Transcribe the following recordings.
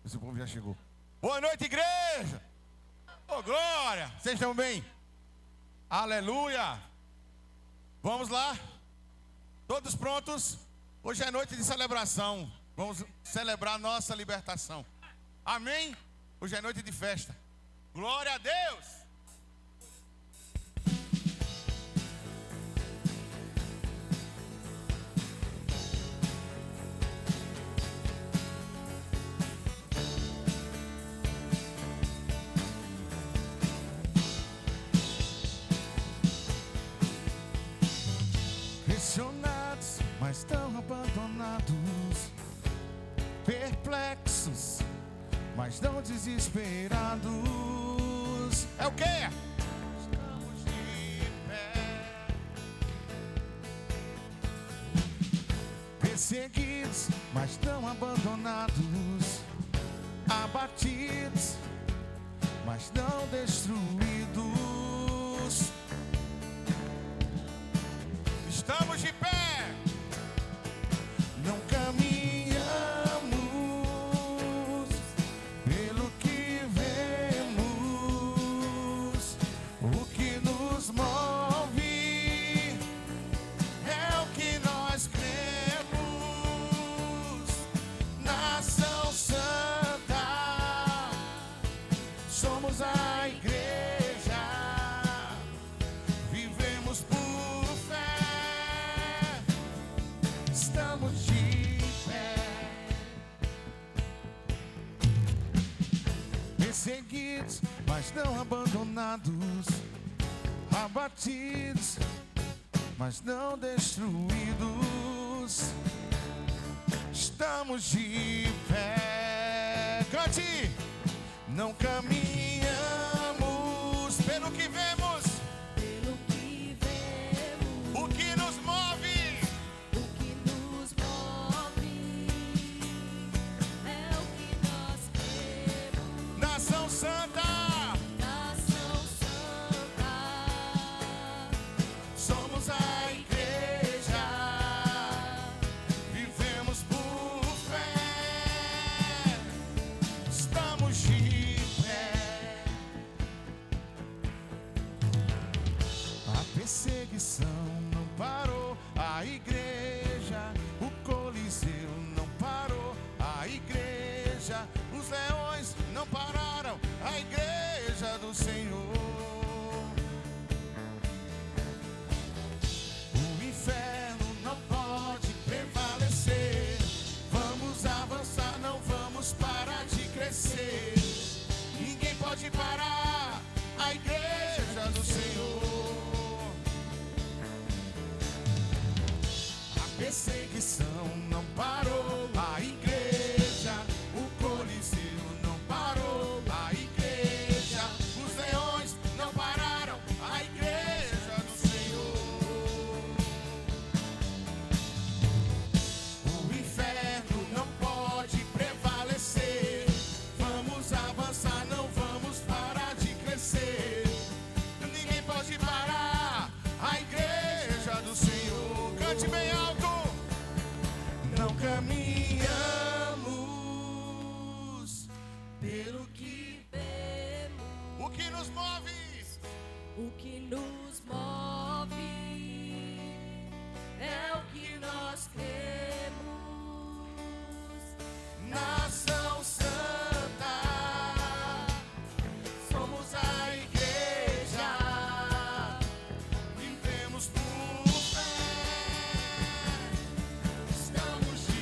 Esse povo já chegou. Boa noite, igreja. Oh, glória. Vocês estão bem? Aleluia. Vamos lá. Todos prontos? Hoje é noite de celebração. Vamos celebrar nossa libertação. Amém? Hoje é noite de festa. Glória a Deus. Pressionados, mas tão abandonados, perplexos, mas não desesperados. É o quê? Estamos de pé. Perseguidos, mas não abandonados, abatidos, mas não destruídos. Estamos de pé. Não caminhamos pelo que vemos. O que nos move é o que nós cremos. Nação Santa, somos a igreja. Vivemos por fé. Estamos de pé. Perseguidos, mas não abandonados, abatidos, mas não destruídos. Estamos de pé. Cante! Não caminhamos pelo que vemos. Pelo que vemos, O que nos move o que nos move é o que nós queremos. Nação Santa, Nação Santa, somos a igreja. Vivemos por fé. Estamos de pé. A perseguição não parou. A igreja, o Coliseu não parou. A igreja, os leões não pararam. A igreja do Senhor. O inferno não pode prevalecer. Vamos avançar, não vamos parar de crescer. Ninguém pode parar a igreja do Senhor. A perseguição não parou. A igreja, o Coliseu não parou. A igreja, os leões não pararam. A igreja do Senhor. O inferno não pode prevalecer. Vamos avançar, não vamos parar de crescer. Ninguém pode parar a igreja do Senhor. Cante bem alto. Não caminhamos pelo que vemos, o que nos move. o que nos move é o que nós cremos. Nação Santa, somos a igreja. Vivemos por fé. Estamos de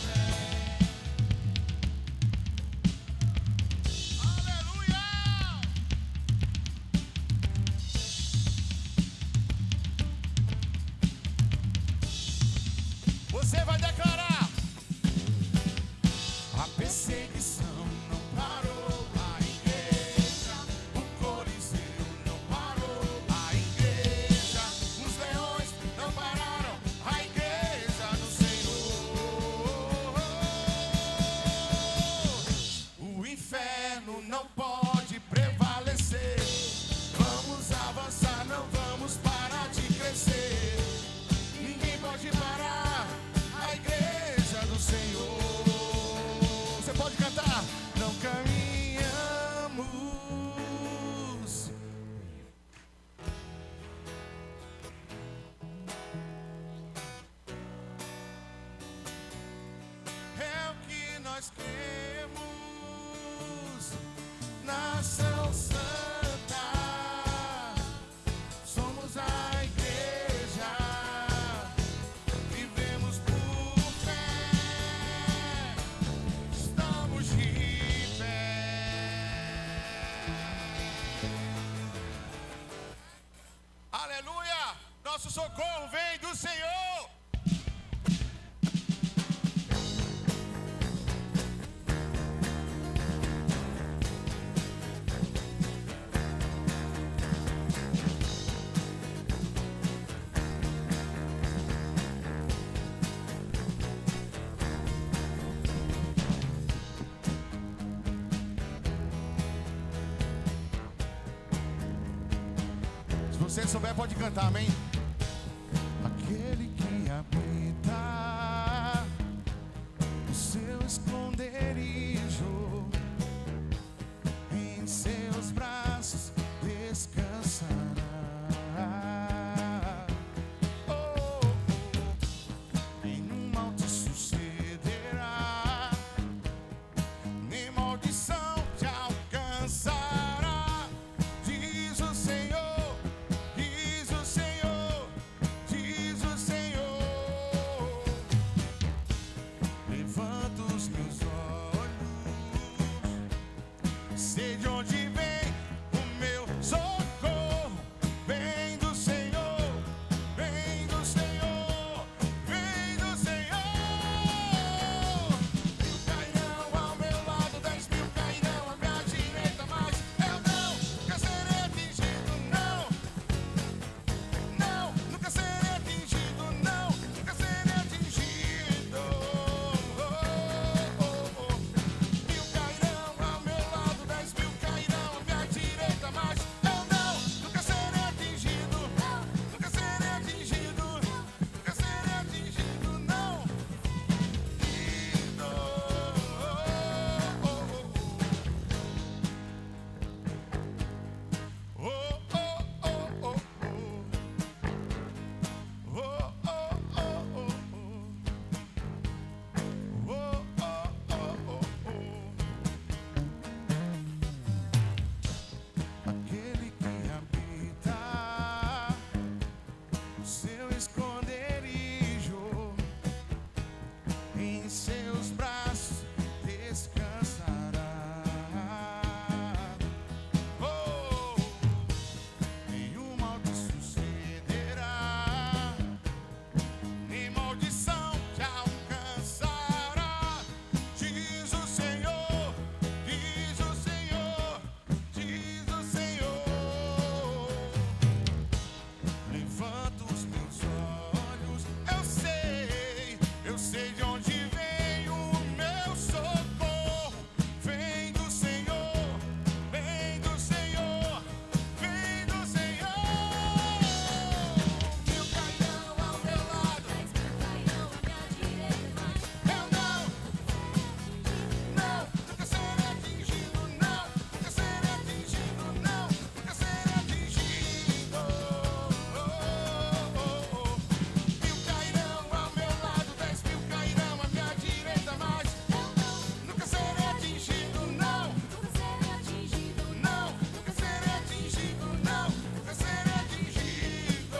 pé. Aleluia! Você vai declarar. A perseguição não parou. A igreja, o Coliseu não parou. A igreja, os leões não pararam. A igreja do Senhor. O inferno não pode prevalecer. Vamos avançar, não vamos parar de crescer. Ninguém pode parar a igreja do Senhor. Você pode cantar. nação santa, somos a igreja, vivemos por fé, estamos de pé. Aleluia! Nosso socorro vem do Senhor. Se você souber, pode cantar, amém? Aquele que habita o seu esconderijo, em seus braços descansará. Oh, oh, nenhum mal te sucederá, nem maldição te alcançará. Diz o Senhor, diz o Senhor, diz o Senhor. Levanto os meus olhos, sei de onde vem o meu socorro. Vem do Senhor, vem do Senhor, vem do Senhor. 1000 cairão ao meu lado, 10.000 cairão à minha direita, mas eu nunca serei atingido, não. Não, nunca serei atingido, não, nunca serei atingido. 1000 cairão ao meu lado, 10.000 cairão à minha direita, mas eu nunca serei atingido, nunca serei atingido, nunca serei atingido, não. Oh, oh, oh, oh, oh. Oh, oh, oh, oh, oh. Oh, oh, oh, oh, oh. Aquele que habita o seu esconderijo, em seus braços descansará. Oh, nenhum mal te sucederá, nem maldição te alcançará. Diz o Senhor, diz o Senhor, diz o Senhor. Levanto os meus olhos, eu sei de onde vem o meu socorro. Vem do Senhor, vem do Senhor, vem do Senhor. 1000 cairão ao meu lado, 10.000 cairão à minha direita, mas eu nunca serei atingido, não, nunca serei atingido, não, nunca serei atingido. 1000 cairão ao meu lado, 10.000 cairão à minha direita, mas nunca serei atingido, não, nunca serei atingido, não, nunca serei atingido, não, nunca serei atingido.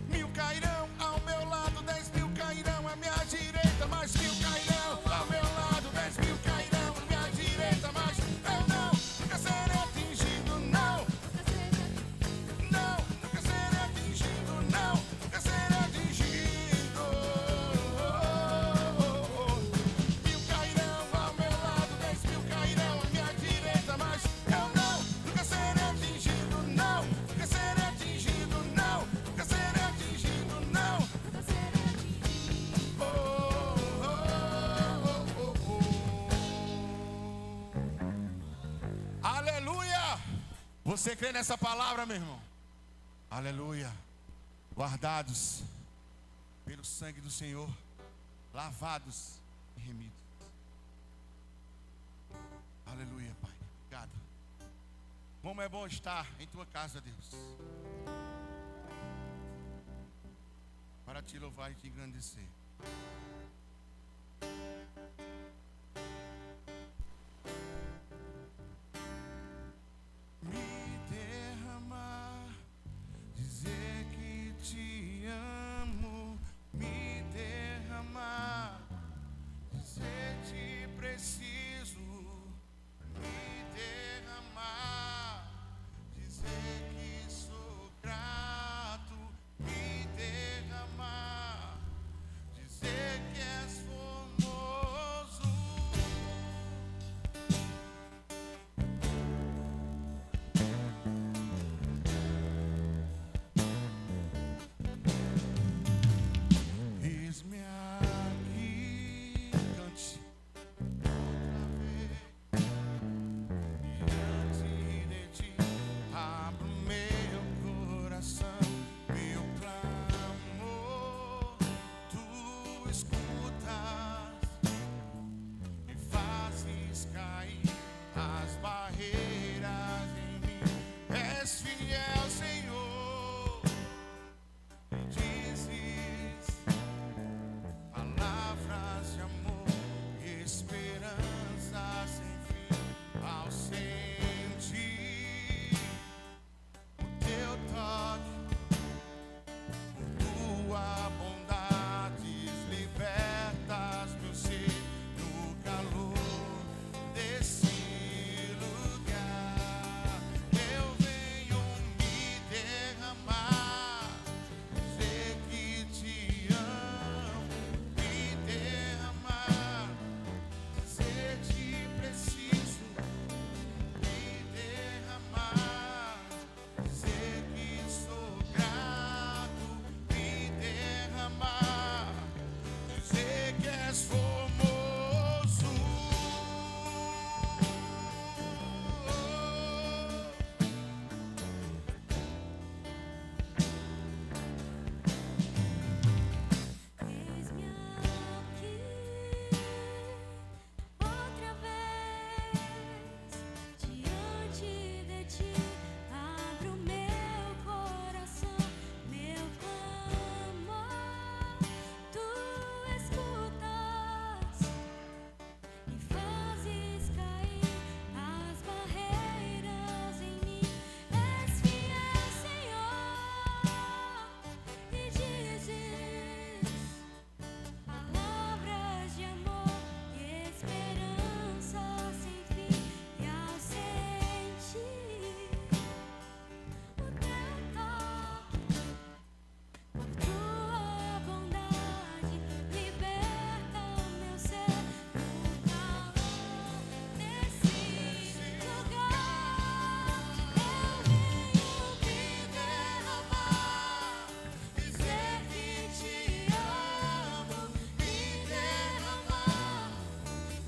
1000 cairão ao meu lado, 10.000 cairão à minha direita, mas 1000 cairão ao meu lado, 10.000 cairão à minha direita, mas eu nunca serei atingido, não, não, nunca serei atingido, não, nunca serei atingido. 1000 cairão ao meu lado, 10.000 cairão à minha direita, mas eu nunca serei atingido, não, nunca serei atingido, não, nunca serei atingido, não. nunca serei atingido. Oh, oh, oh, oh, oh. Aleluia! Você crê nessa palavra, meu irmão? Aleluia! Guardados pelo sangue do Senhor, lavados e remidos. Aleluia, Pai. Obrigado. Como é bom estar em tua casa, Deus, para te louvar e te engrandecer. Me derramar, dizer que te amo, me derramar, dizer te preciso, me derramar, dizer que sou grato, me derramar, dizer que és formoso. Eis-me aqui, cante outra vez, diante de ti, abro meu coração, meu clamor, tu escutas e fazes cair as barreiras em mim. És fiel, Senhor, e dizes palavras de amor e esperança sem fim. Ao sentir o teu toque, tua bondade libertas meu ser no calor desse lugar. Eu venho me derramar, dizer que te amo, me derramar, dizer te preciso, me derramar, dizer que sou grato, me derramar, dizer que és formoso. Eis-me aqui outra vez, diante de ti, abro meu coração, meu clamor, tu escutas e fazes cair as barreiras em mim. És fiel, Senhor, e dizes palavras de amor e esperança sem fim. E ao sentir o teu toque, por tua bondade liberta meu ser no calor desse lugar. Eu venho me derramar, dizer que te amo, me derramar,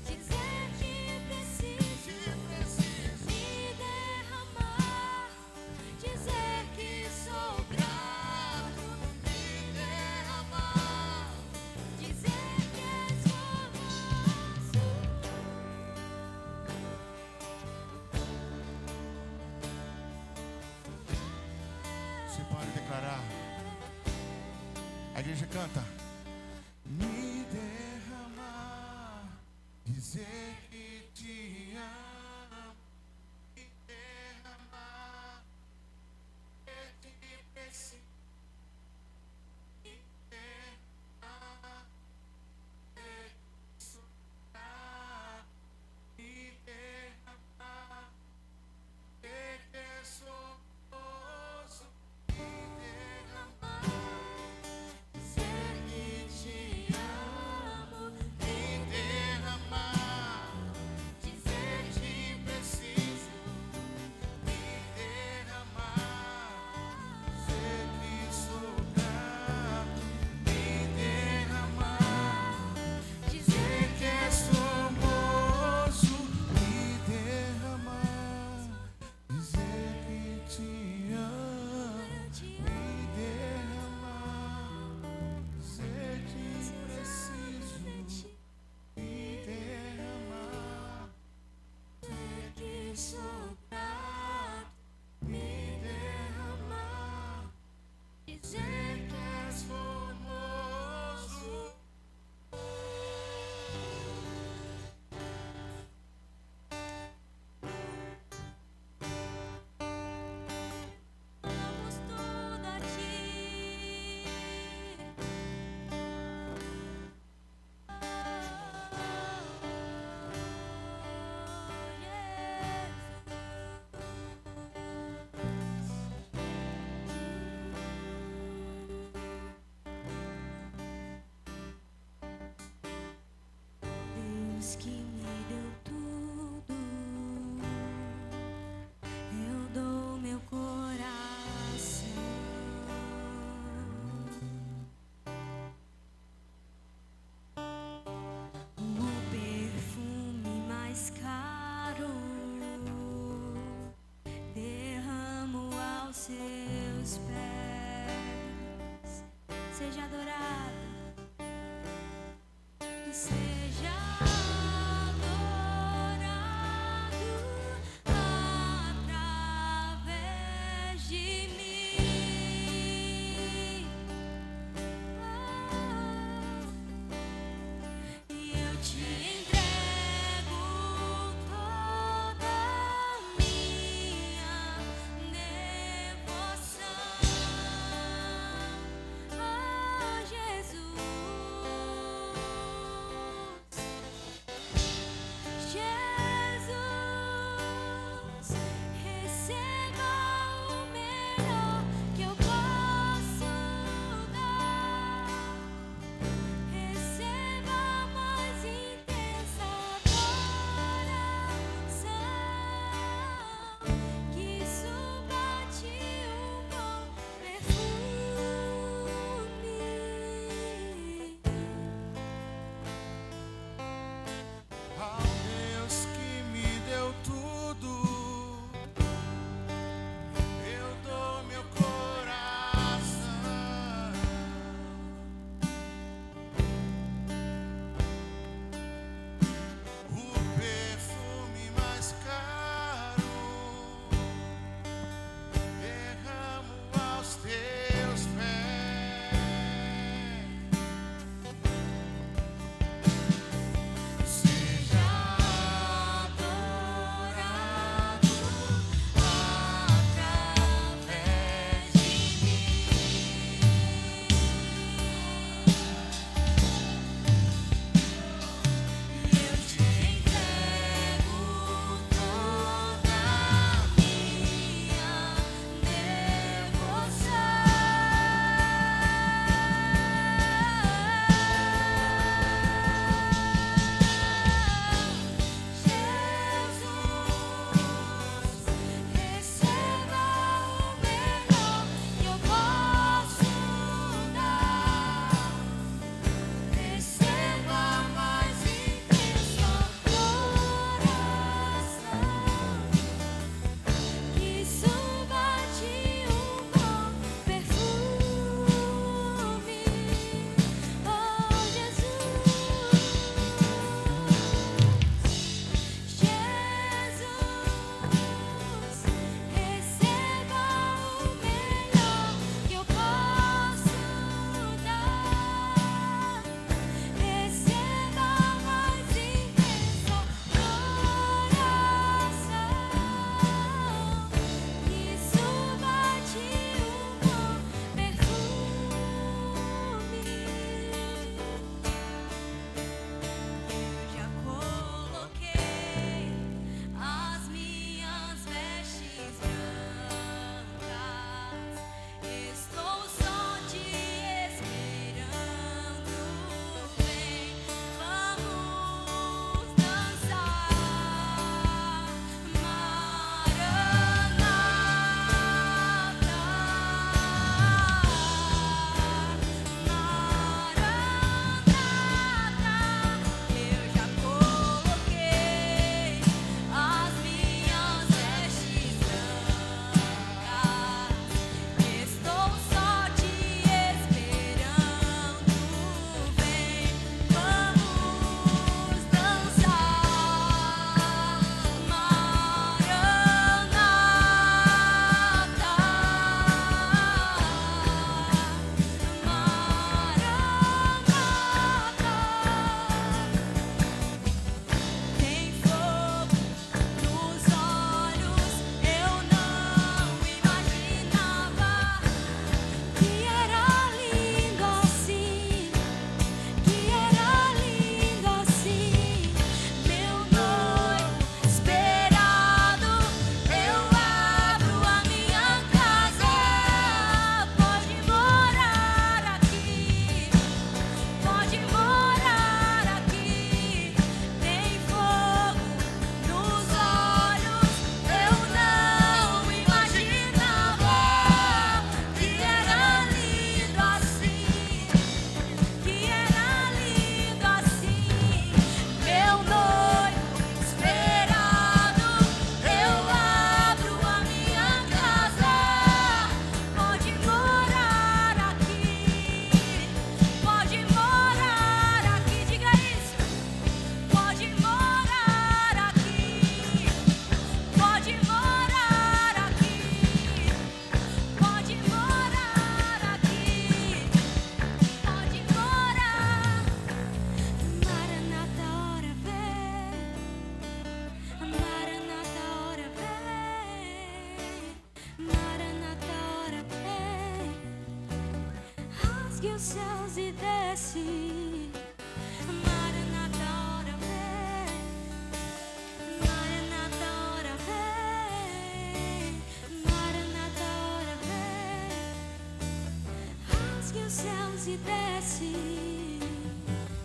dizer que preciso, me derramar, dizer que sou grato, me derramar, dizer que és formoso. Você pode declarar. A igreja canta. Me derramar, dizer que te amo, me derramar, dizer que preciso, me derramar, dizer que sou grato, me derramar, dizer que és formoso, me derramar, dizer que seja adorado. Seja adorado através de mim. E eu te entrego toda minha devoção, oh Jesus. os céus e desce. Maranata, ora vem. Maranata, ora vem. Maranata, ora vem. Rasgue os céus e desce.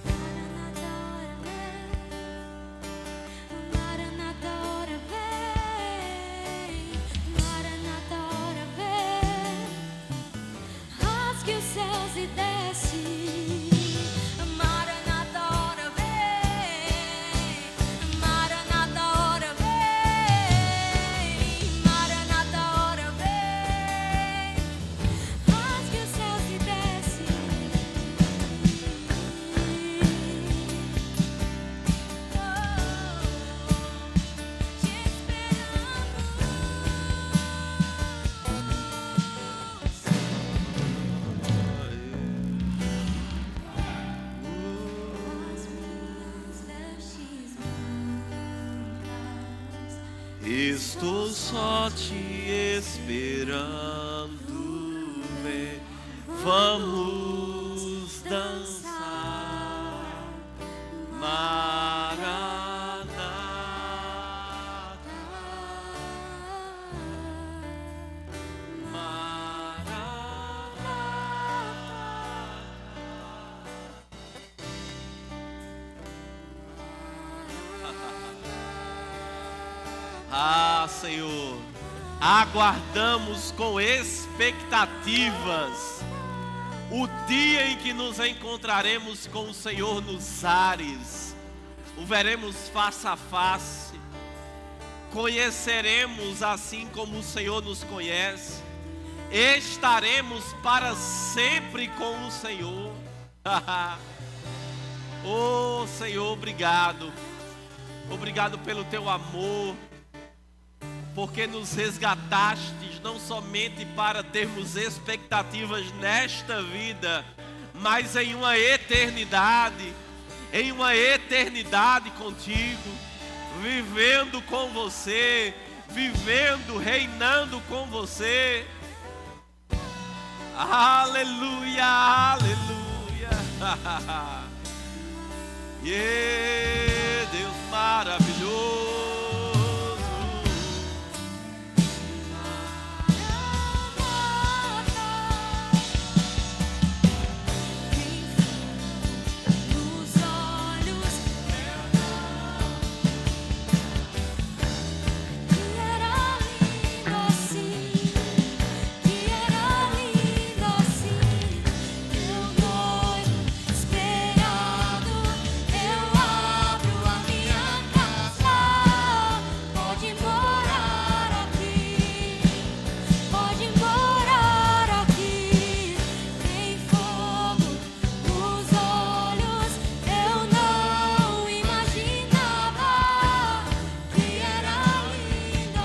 Maranata, ora vem. Maranata, ora vem. Maranata, ora vem. Rasgue os céus e desce. Maranata, ora vem. Maranata, ora vem. Maranata, ora vem. Rasgue os céus e desce. Te esperamos. Estou só te esperando, vem, vamos dançar, Maranata, Ah, Senhor, aguardamos com expectativas o dia em que nos encontraremos com o Senhor nos ares, o veremos face a face, conheceremos assim como o Senhor nos conhece, estaremos para sempre com o Senhor. Oh, Senhor, obrigado. Obrigado pelo teu amor, porque nos resgatastes não somente para termos expectativas nesta vida, mas em uma eternidade contigo, vivendo com você, vivendo, reinando com você. Aleluia, aleluia. Yeah, Deus maravilhoso. Nos olhos que era lindo assim, que era lindo assim, meu noivo esperado, eu abro a minha casa, pode morar aqui, pode morar aqui, tem fogo nos olhos, eu não imaginava que era lindo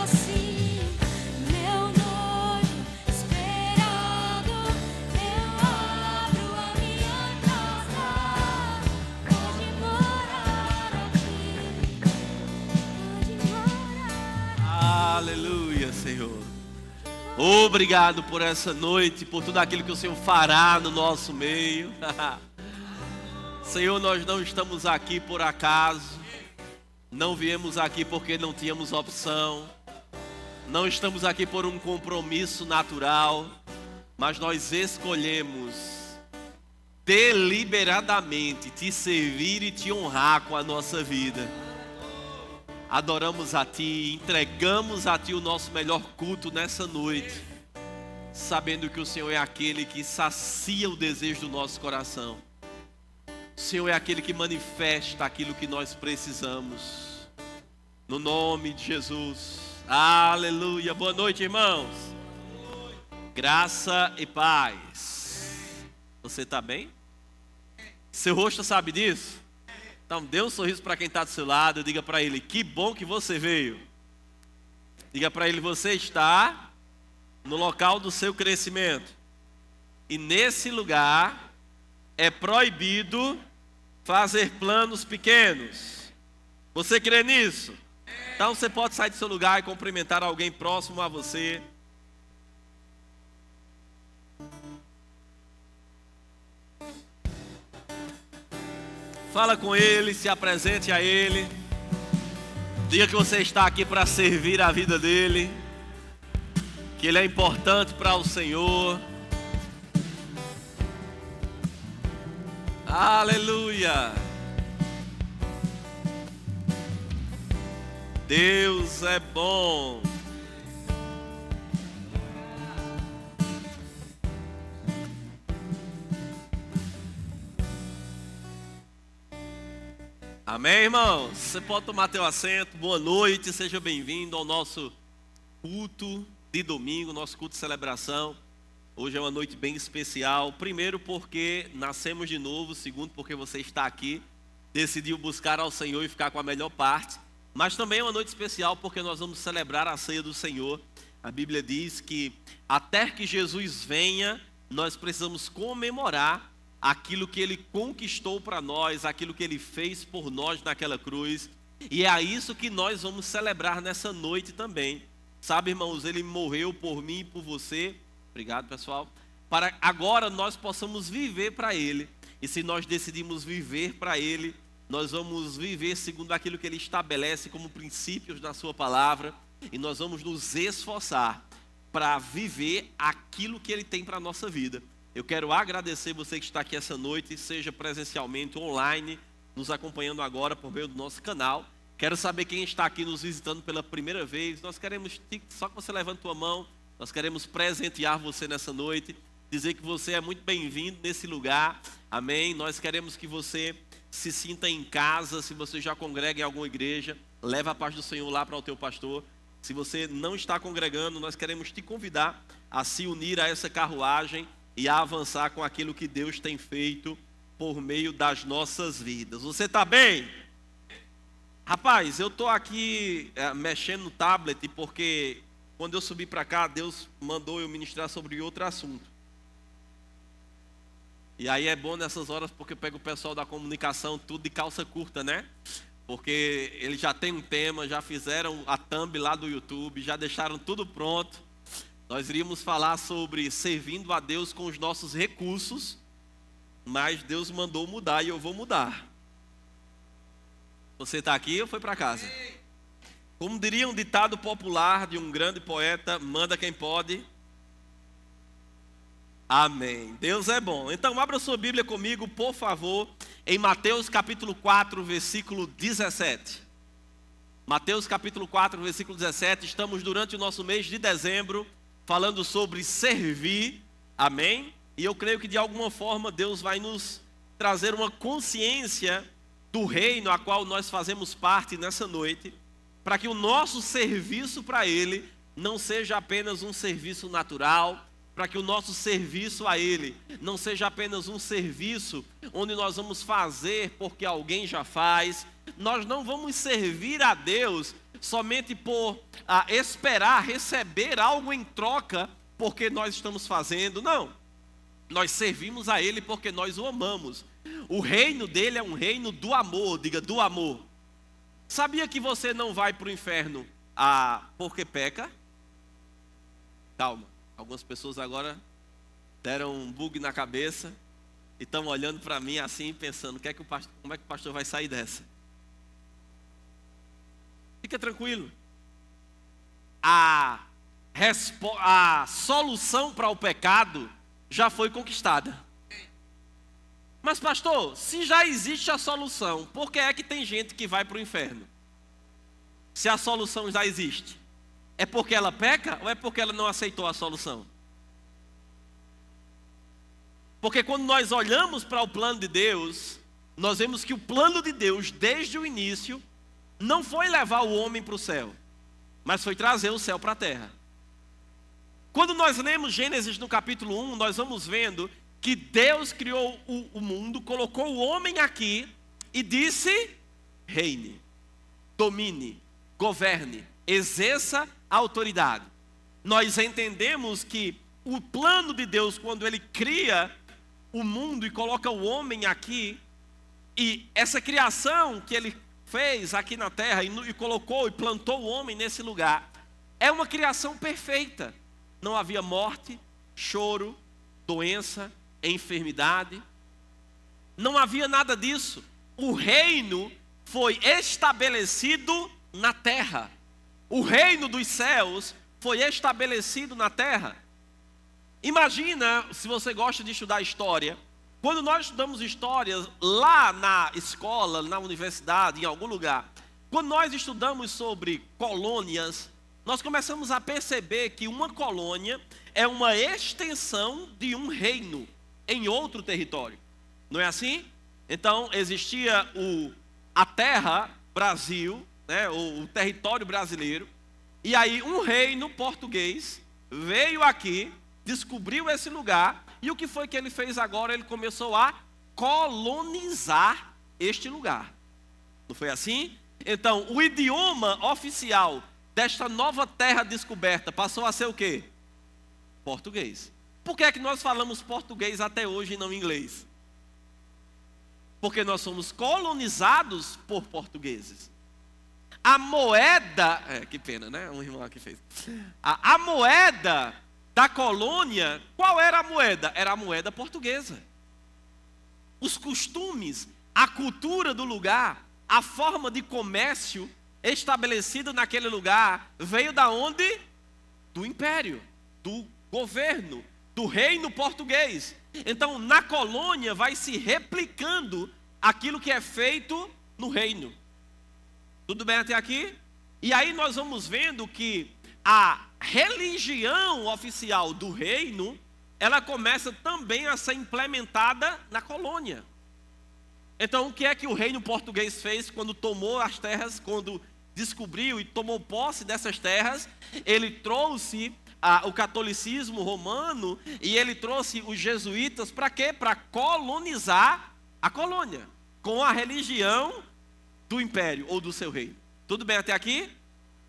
assim, meu noivo esperado, eu abro a minha casa, pode morar aqui, pode morar. Aleluia, Senhor. Obrigado por essa noite, por tudo aquilo que o Senhor fará no nosso meio. Senhor, nós não estamos aqui por acaso, não viemos aqui porque não tínhamos opção, não estamos aqui por um compromisso natural, mas nós escolhemos deliberadamente te servir e te honrar com a nossa vida. Adoramos a Ti, entregamos a Ti o nosso melhor culto nessa noite, sabendo que o Senhor é aquele que sacia o desejo do nosso coração. O Senhor é aquele que manifesta aquilo que nós precisamos. No nome de Jesus. Aleluia. Boa noite, irmãos. Graça e paz. Você está bem? Seu rosto sabe disso? Então dê um sorriso para quem está do seu lado. Diga para ele, que bom que você veio. Diga para ele, você está no local do seu crescimento. E nesse lugar é proibido fazer planos pequenos. Você crê nisso? Então você pode sair do seu lugar e cumprimentar alguém próximo a você. Fala com Ele, se apresente a Ele. Diga que você está aqui para servir a vida dEle, que Ele é importante para o Senhor. Aleluia! Deus é bom. Amém, irmãos? Você pode tomar teu assento. Boa noite, seja bem-vindo ao nosso culto de domingo, nosso culto de celebração. Hoje é uma noite bem especial. Primeiro porque nascemos de novo. Segundo porque você está aqui, decidiu buscar ao Senhor e ficar com a melhor parte. Mas também é uma noite especial porque nós vamos celebrar a ceia do Senhor. A Bíblia diz que até que Jesus venha, nós precisamos comemorar aquilo que Ele conquistou para nós, aquilo que Ele fez por nós naquela cruz. E é isso que nós vamos celebrar nessa noite também. Sabe, irmãos, Ele morreu por mim e por você. Obrigado, pessoal. Para agora nós possamos viver para Ele. E se nós decidimos viver para Ele, nós vamos viver segundo aquilo que Ele estabelece como princípios na sua palavra. E nós vamos nos esforçar para viver aquilo que Ele tem para a nossa vida. Eu quero agradecer você que está aqui essa noite, seja presencialmente, online, nos acompanhando agora por meio do nosso canal. Quero saber quem está aqui nos visitando pela primeira vez. Nós queremos, só que você levante a tua mão, nós queremos presentear você nessa noite, dizer que você é muito bem-vindo nesse lugar, amém? Nós queremos que você se sinta em casa. Se você já congrega em alguma igreja, leva a paz do Senhor lá para o teu pastor. Se você não está congregando, nós queremos te convidar a se unir a essa carruagem e a avançar com aquilo que Deus tem feito por meio das nossas vidas. Você está bem? Rapaz, eu estou aqui mexendo no tablet porque quando eu subi para cá, Deus mandou eu ministrar sobre outro assunto. E aí é bom nessas horas porque eu pego o pessoal da comunicação tudo de calça curta, né? Porque eles já têm um tema, já fizeram a thumb lá do YouTube, já deixaram tudo pronto. Nós iríamos falar sobre servindo a Deus com os nossos recursos, mas Deus mandou mudar e eu vou mudar. Você está aqui ou foi para casa? Como diria um ditado popular de um grande poeta, manda quem pode. Amém. Deus é bom. Então abra sua Bíblia comigo, por favor, em Mateus capítulo 4, versículo 17. Mateus capítulo 4, versículo 17. Estamos durante o nosso mês de dezembro falando sobre servir, amém? E eu creio que de alguma forma Deus vai nos trazer uma consciência do reino a qual nós fazemos parte nessa noite, para que o nosso serviço para Ele não seja apenas um serviço natural, para que o nosso serviço a Ele não seja apenas um serviço onde nós vamos fazer porque alguém já faz. Nós não vamos servir a Deus somente por esperar receber algo em troca porque nós estamos fazendo. Não, nós servimos a Ele porque nós o amamos. O reino dele é um reino do amor. Diga, do amor. Sabia que você não vai para o inferno porque peca? Calma, algumas pessoas agora deram um bug na cabeça e estão olhando para mim assim, pensando, como é que o pastor vai sair dessa? Fica tranquilo. A solução para o pecado já foi conquistada. Mas pastor, se já existe a solução, por que é que tem gente que vai para o inferno? Se a solução já existe, é porque ela peca ou é porque ela não aceitou a solução? Porque quando nós olhamos para o plano de Deus, nós vemos que o plano de Deus, desde o início, não foi levar o homem para o céu, mas foi trazer o céu para a terra. Quando nós lemos Gênesis no capítulo 1, nós vamos vendo que Deus criou o mundo, colocou o homem aqui e disse: reine, domine, governe, exerça a autoridade. Nós entendemos que o plano de Deus, quando Ele cria o mundo e coloca o homem aqui, e essa criação que Ele fez aqui na terra e colocou e plantou o homem nesse lugar, é uma criação perfeita. Não havia morte, choro, doença, enfermidade. Não havia nada disso. o reino foi estabelecido na terra. O reino dos céus foi estabelecido na terra. Imagina, se você gosta de estudar história, quando nós estudamos história lá na escola, na universidade, em algum lugar, quando nós estudamos sobre colônias, nós começamos a perceber que uma colônia é uma extensão de um reino em outro território. Não é assim? Então, existia a terra Brasil, né, o território brasileiro, e aí um reino português veio aqui, descobriu esse lugar, e o que foi que ele fez agora? Ele começou a colonizar este lugar. Não foi assim? Então, o idioma oficial desta nova terra descoberta passou a ser o quê? Português. Por que é que nós falamos português até hoje e não inglês? Porque nós somos colonizados por portugueses. A moeda, que pena, né? Um irmão aqui fez. A moeda da colônia, qual era a moeda? Era a moeda portuguesa. Os costumes, a cultura do lugar, a forma de comércio estabelecida naquele lugar, veio da onde? Do império, do governo, do reino português. Então, na colônia vai se replicando aquilo que é feito no reino. Tudo bem até aqui? E aí nós vamos vendo que a religião oficial do reino, ela começa também a ser implementada na colônia. Então, o que é que o reino português fez quando tomou as terras, quando descobriu e tomou posse dessas terras? Ele trouxe o catolicismo romano e ele trouxe os jesuítas para quê? Para colonizar a colônia com a religião do império ou do seu reino. Tudo bem até aqui?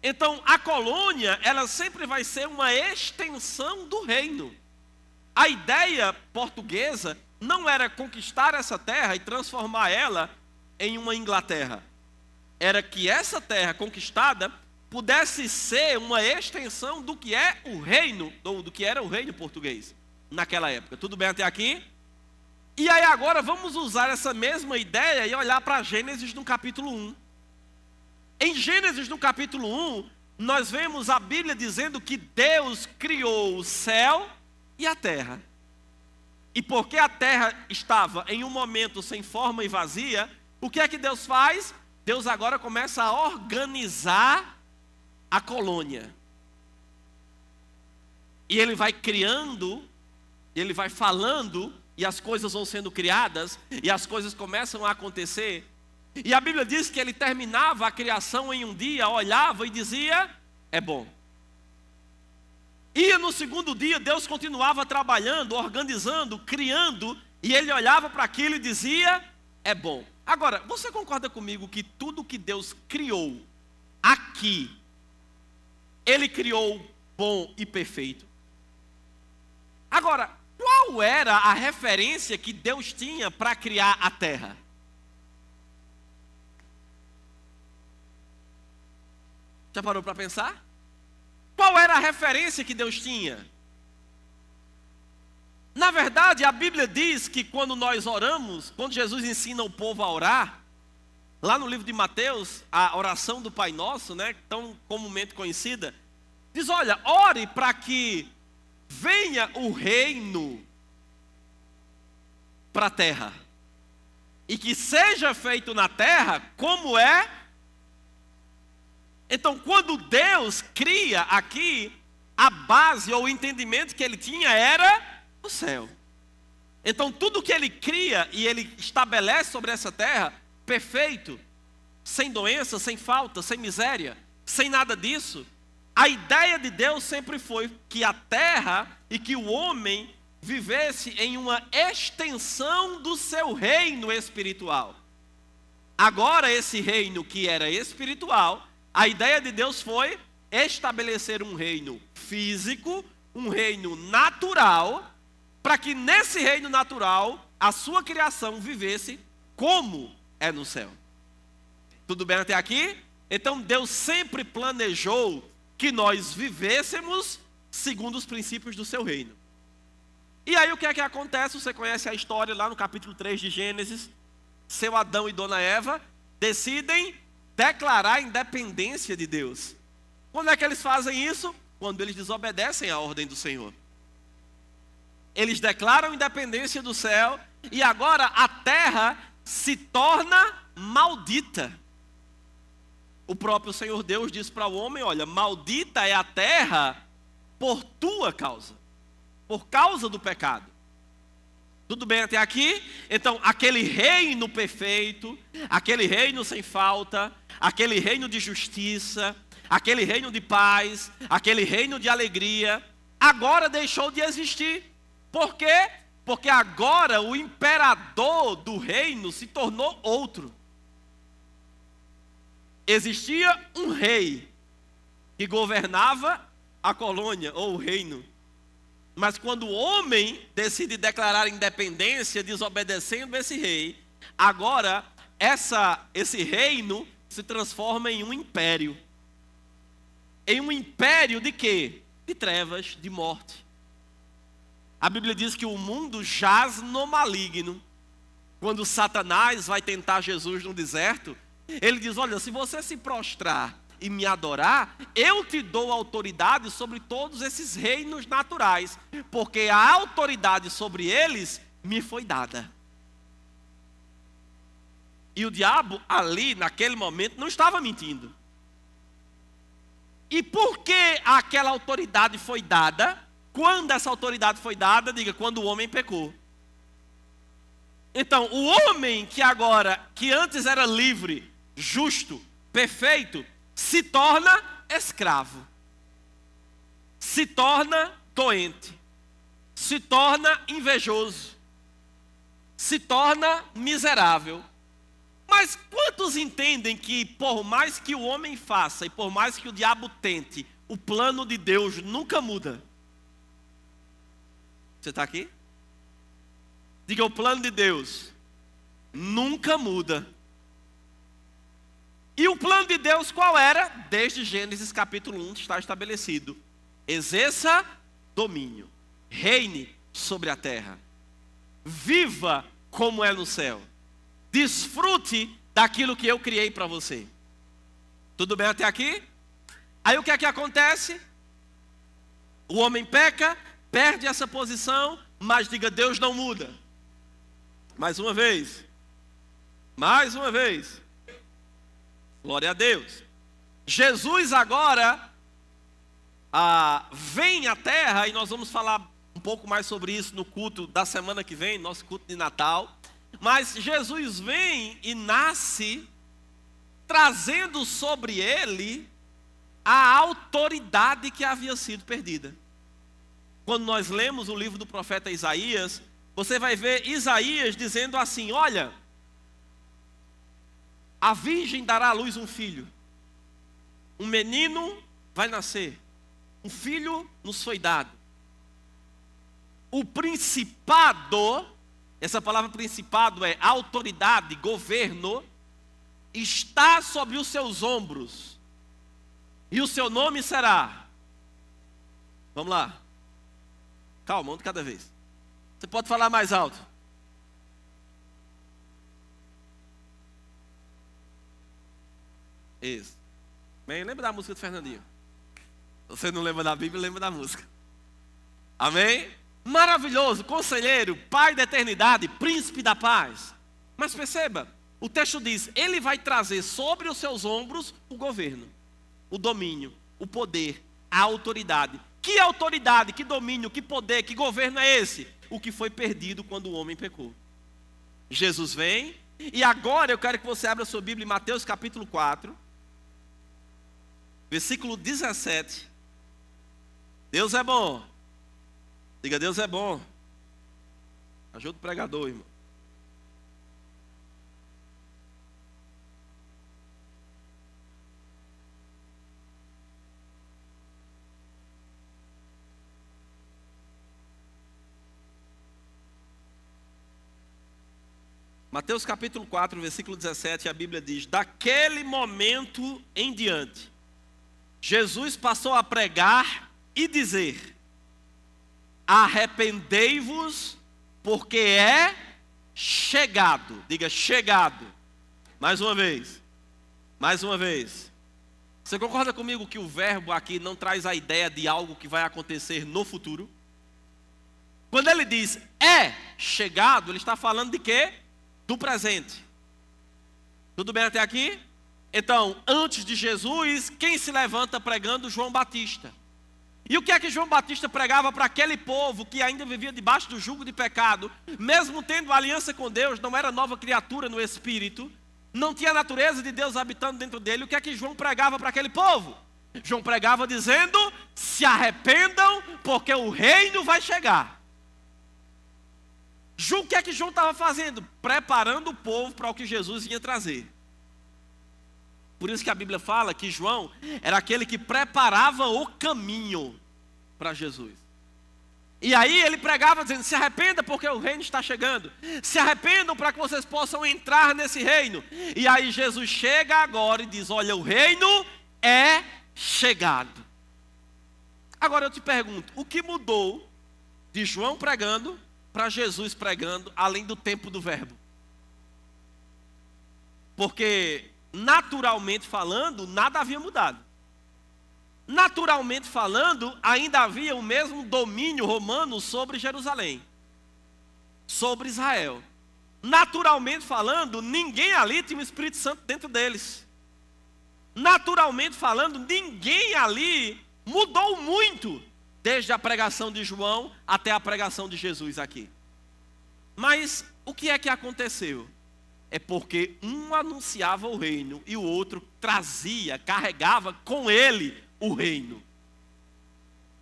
Então, a colônia, ela sempre vai ser uma extensão do reino. A ideia portuguesa não era conquistar essa terra e transformar ela em uma Inglaterra. Era que essa terra conquistada pudesse ser uma extensão do que é o reino, ou do que era o reino português naquela época. Tudo bem até aqui? E aí agora vamos usar essa mesma ideia e olhar para Gênesis no capítulo 1. Em Gênesis no capítulo 1, nós vemos a Bíblia dizendo que Deus criou o céu e a terra. E porque a terra estava em um momento sem forma e vazia, o que é que Deus faz? Deus agora começa a organizar a colônia. E ele vai criando, ele vai falando, e as coisas vão sendo criadas, e as coisas começam a acontecer. E a Bíblia diz que ele terminava a criação em um dia, olhava e dizia, é bom. E no segundo dia, Deus continuava trabalhando, organizando, criando, e ele olhava para aquilo e dizia, é bom. Agora, você concorda comigo que tudo que Deus criou aqui, ele criou bom e perfeito? Agora, qual era a referência que Deus tinha para criar a terra? Já parou para pensar? Qual era a referência que Deus tinha? Na verdade, a Bíblia diz que quando nós oramos, quando Jesus ensina o povo a orar, lá no livro de Mateus, a oração do Pai Nosso, né, tão comumente conhecida, diz, olha, ore para que venha o reino para a terra, e que seja feito na terra como é. Então, quando Deus cria aqui, a base ou o entendimento que ele tinha era o céu. Então, tudo que ele cria e ele estabelece sobre essa terra, perfeito, sem doença, sem falta, sem miséria, sem nada disso, a ideia de Deus sempre foi que a terra e que o homem vivesse em uma extensão do seu reino espiritual. Agora, esse reino que era espiritual, a ideia de Deus foi estabelecer um reino físico, um reino natural, para que nesse reino natural a sua criação vivesse como é no céu. Tudo bem até aqui? Então Deus sempre planejou que nós vivêssemos segundo os princípios do seu reino. E aí o que é que acontece? Você conhece a história lá no capítulo 3 de Gênesis. seu Adão e Dona Eva, decidem declarar a independência de Deus. Quando é que eles fazem isso? Quando eles desobedecem à ordem do Senhor. Eles declaram independência do céu e agora a terra se torna maldita. O próprio Senhor Deus diz para o homem: olha, maldita é a terra por tua causa, por causa do pecado. Tudo bem até aqui? Então, aquele reino perfeito, aquele reino sem falta, aquele reino de justiça, aquele reino de paz, aquele reino de alegria, agora deixou de existir. Por quê? Porque agora o imperador do reino se tornou outro. Existia um rei que governava a colônia ou o reino. Mas quando o homem decide declarar independência, desobedecendo esse rei, agora esse reino se transforma em um império. Em um império de quê? De trevas, de morte. A Bíblia diz que o mundo jaz no maligno. Quando Satanás vai tentar Jesus no deserto, ele diz: olha, se você se prostrar e me adorar, eu te dou autoridade sobre todos esses reinos naturais, porque a autoridade sobre eles me foi dada. E o diabo ali, naquele momento, não estava mentindo. E por que aquela autoridade foi dada? Quando essa autoridade foi dada, diga, quando o homem pecou. Então, o homem que antes era livre, justo, perfeito, se torna escravo, se torna doente, se torna invejoso, se torna miserável. Mas quantos entendem que por mais que o homem faça e por mais que o diabo tente, o plano de Deus nunca muda? Você está aqui? Diga, o plano de Deus nunca muda. E o plano de Deus qual era? Desde Gênesis capítulo 1 está estabelecido: exerça domínio, reine sobre a terra, viva como é no céu, desfrute daquilo que eu criei para você. Tudo bem até aqui? Aí o que é que acontece? O homem peca, perde essa posição, mas diga, Deus não muda. Mais uma vez. Glória a Deus. Jesus agora vem à terra, e nós vamos falar um pouco mais sobre isso no culto da semana que vem, nosso culto de Natal. Mas Jesus vem e nasce trazendo sobre ele a autoridade que havia sido perdida. Quando nós lemos o livro do profeta Isaías, você vai ver Isaías dizendo assim: olha, a virgem dará à luz um filho, um menino vai nascer, um filho nos foi dado. O principado, essa palavra principado é autoridade, governo, está sobre os seus ombros, e o seu nome será, vamos lá, calma, um de cada vez, você pode falar mais alto. Isso. Bem, lembra da música do Fernandinho? Você não lembra da Bíblia, lembra da música. Amém? Maravilhoso, conselheiro, pai da eternidade, príncipe da paz. Mas perceba, o texto diz, ele vai trazer sobre os seus ombros o governo, o domínio, o poder, a autoridade. Que autoridade, que domínio, que poder, que governo é esse? O que foi perdido quando o homem pecou. Jesus vem, e agora eu quero que você abra a sua Bíblia em Mateus capítulo 4, versículo 17. Deus é bom. Diga, Deus é bom. Ajuda o pregador, irmão. Mateus capítulo 4, versículo 17, a Bíblia diz: daquele momento em diante, Jesus passou a pregar e dizer: arrependei-vos, porque é chegado. Diga chegado. Mais uma vez. Mais uma vez. Você concorda comigo que o verbo aqui não traz a ideia de algo que vai acontecer no futuro? Quando ele diz é chegado, ele está falando de quê? Do presente. Tudo bem até aqui? Então, antes de Jesus, quem se levanta pregando? João Batista. E o que é que João Batista pregava para aquele povo que ainda vivia debaixo do jugo de pecado, mesmo tendo aliança com Deus, não era nova criatura no Espírito, não tinha a natureza de Deus habitando dentro dele? O que é que João pregava para aquele povo? João pregava dizendo: se arrependam, porque o reino vai chegar. O que é que João estava fazendo? Preparando o povo para o que Jesus ia trazer. Por isso que a Bíblia fala que João era aquele que preparava o caminho para Jesus. E aí ele pregava dizendo: se arrependa porque o reino está chegando. Se arrependam para que vocês possam entrar nesse reino. E aí Jesus chega agora e diz: olha, o reino é chegado. Agora eu te pergunto, o que mudou de João pregando para Jesus pregando, além do tempo do verbo? Porque naturalmente falando, nada havia mudado. Naturalmente falando, ainda havia o mesmo domínio romano sobre Jerusalém, sobre Israel. Naturalmente falando, ninguém ali tinha o Espírito Santo dentro deles. Naturalmente falando, ninguém ali mudou muito, desde a pregação de João até a pregação de Jesus aqui. Mas o que é que aconteceu? É porque um anunciava o reino e o outro trazia, carregava com ele o reino.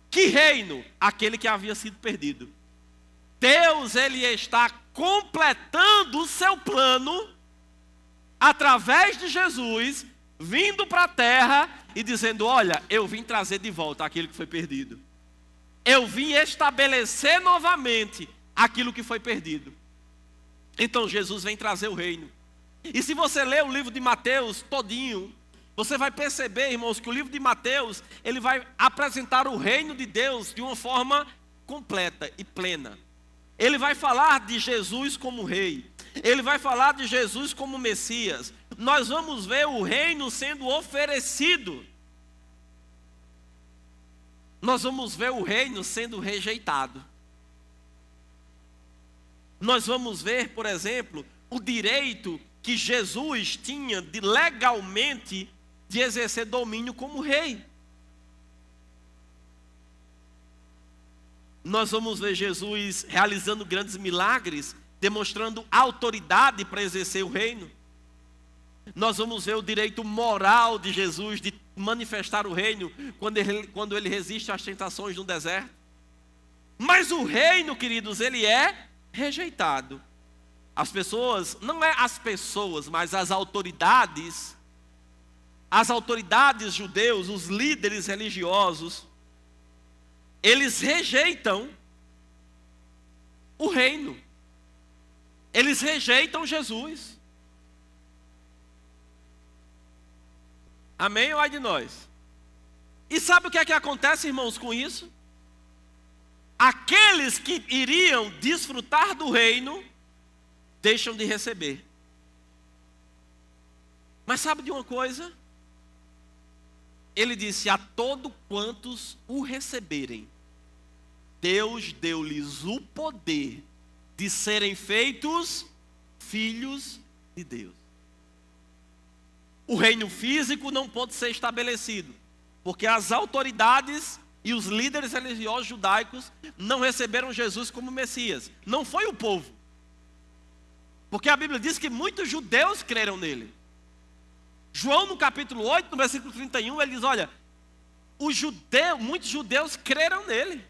Que reino? Aquele que havia sido perdido. Deus, ele está completando o seu plano através de Jesus, vindo para a terra e dizendo: olha, eu vim trazer de volta aquilo que foi perdido. Eu vim estabelecer novamente aquilo que foi perdido. Então Jesus vem trazer o reino. E se você ler o livro de Mateus todinho, você vai perceber, irmãos, que o livro de Mateus, ele vai apresentar o reino de Deus de uma forma completa e plena. Ele vai falar de Jesus como rei. Ele vai falar de Jesus como Messias. Nós vamos ver o reino sendo oferecido. Nós vamos ver o reino sendo rejeitado. Nós vamos ver, por exemplo, o direito que Jesus tinha de legalmente de exercer domínio como rei. Nós vamos ver Jesus realizando grandes milagres, demonstrando autoridade para exercer o reino. Nós vamos ver o direito moral de Jesus de manifestar o reino quando ele resiste às tentações no deserto. Mas o reino, queridos, ele é rejeitado. As pessoas, não é as pessoas, mas as autoridades judeus, os líderes religiosos, eles rejeitam o reino. Eles rejeitam Jesus. Amém ou ai de nós? E sabe o que é que acontece, irmãos, com isso? Aqueles que iriam desfrutar do reino, deixam de receber. Mas sabe de uma coisa? Ele disse: a todo quantos o receberem, Deus deu-lhes o poder de serem feitos filhos de Deus. O reino físico não pode ser estabelecido, porque as autoridades e os líderes religiosos judaicos não receberam Jesus como Messias. Não foi o povo. Porque a Bíblia diz que muitos judeus creram nele. João, no capítulo 8, no versículo 31, ele diz: olha, muitos judeus creram nele.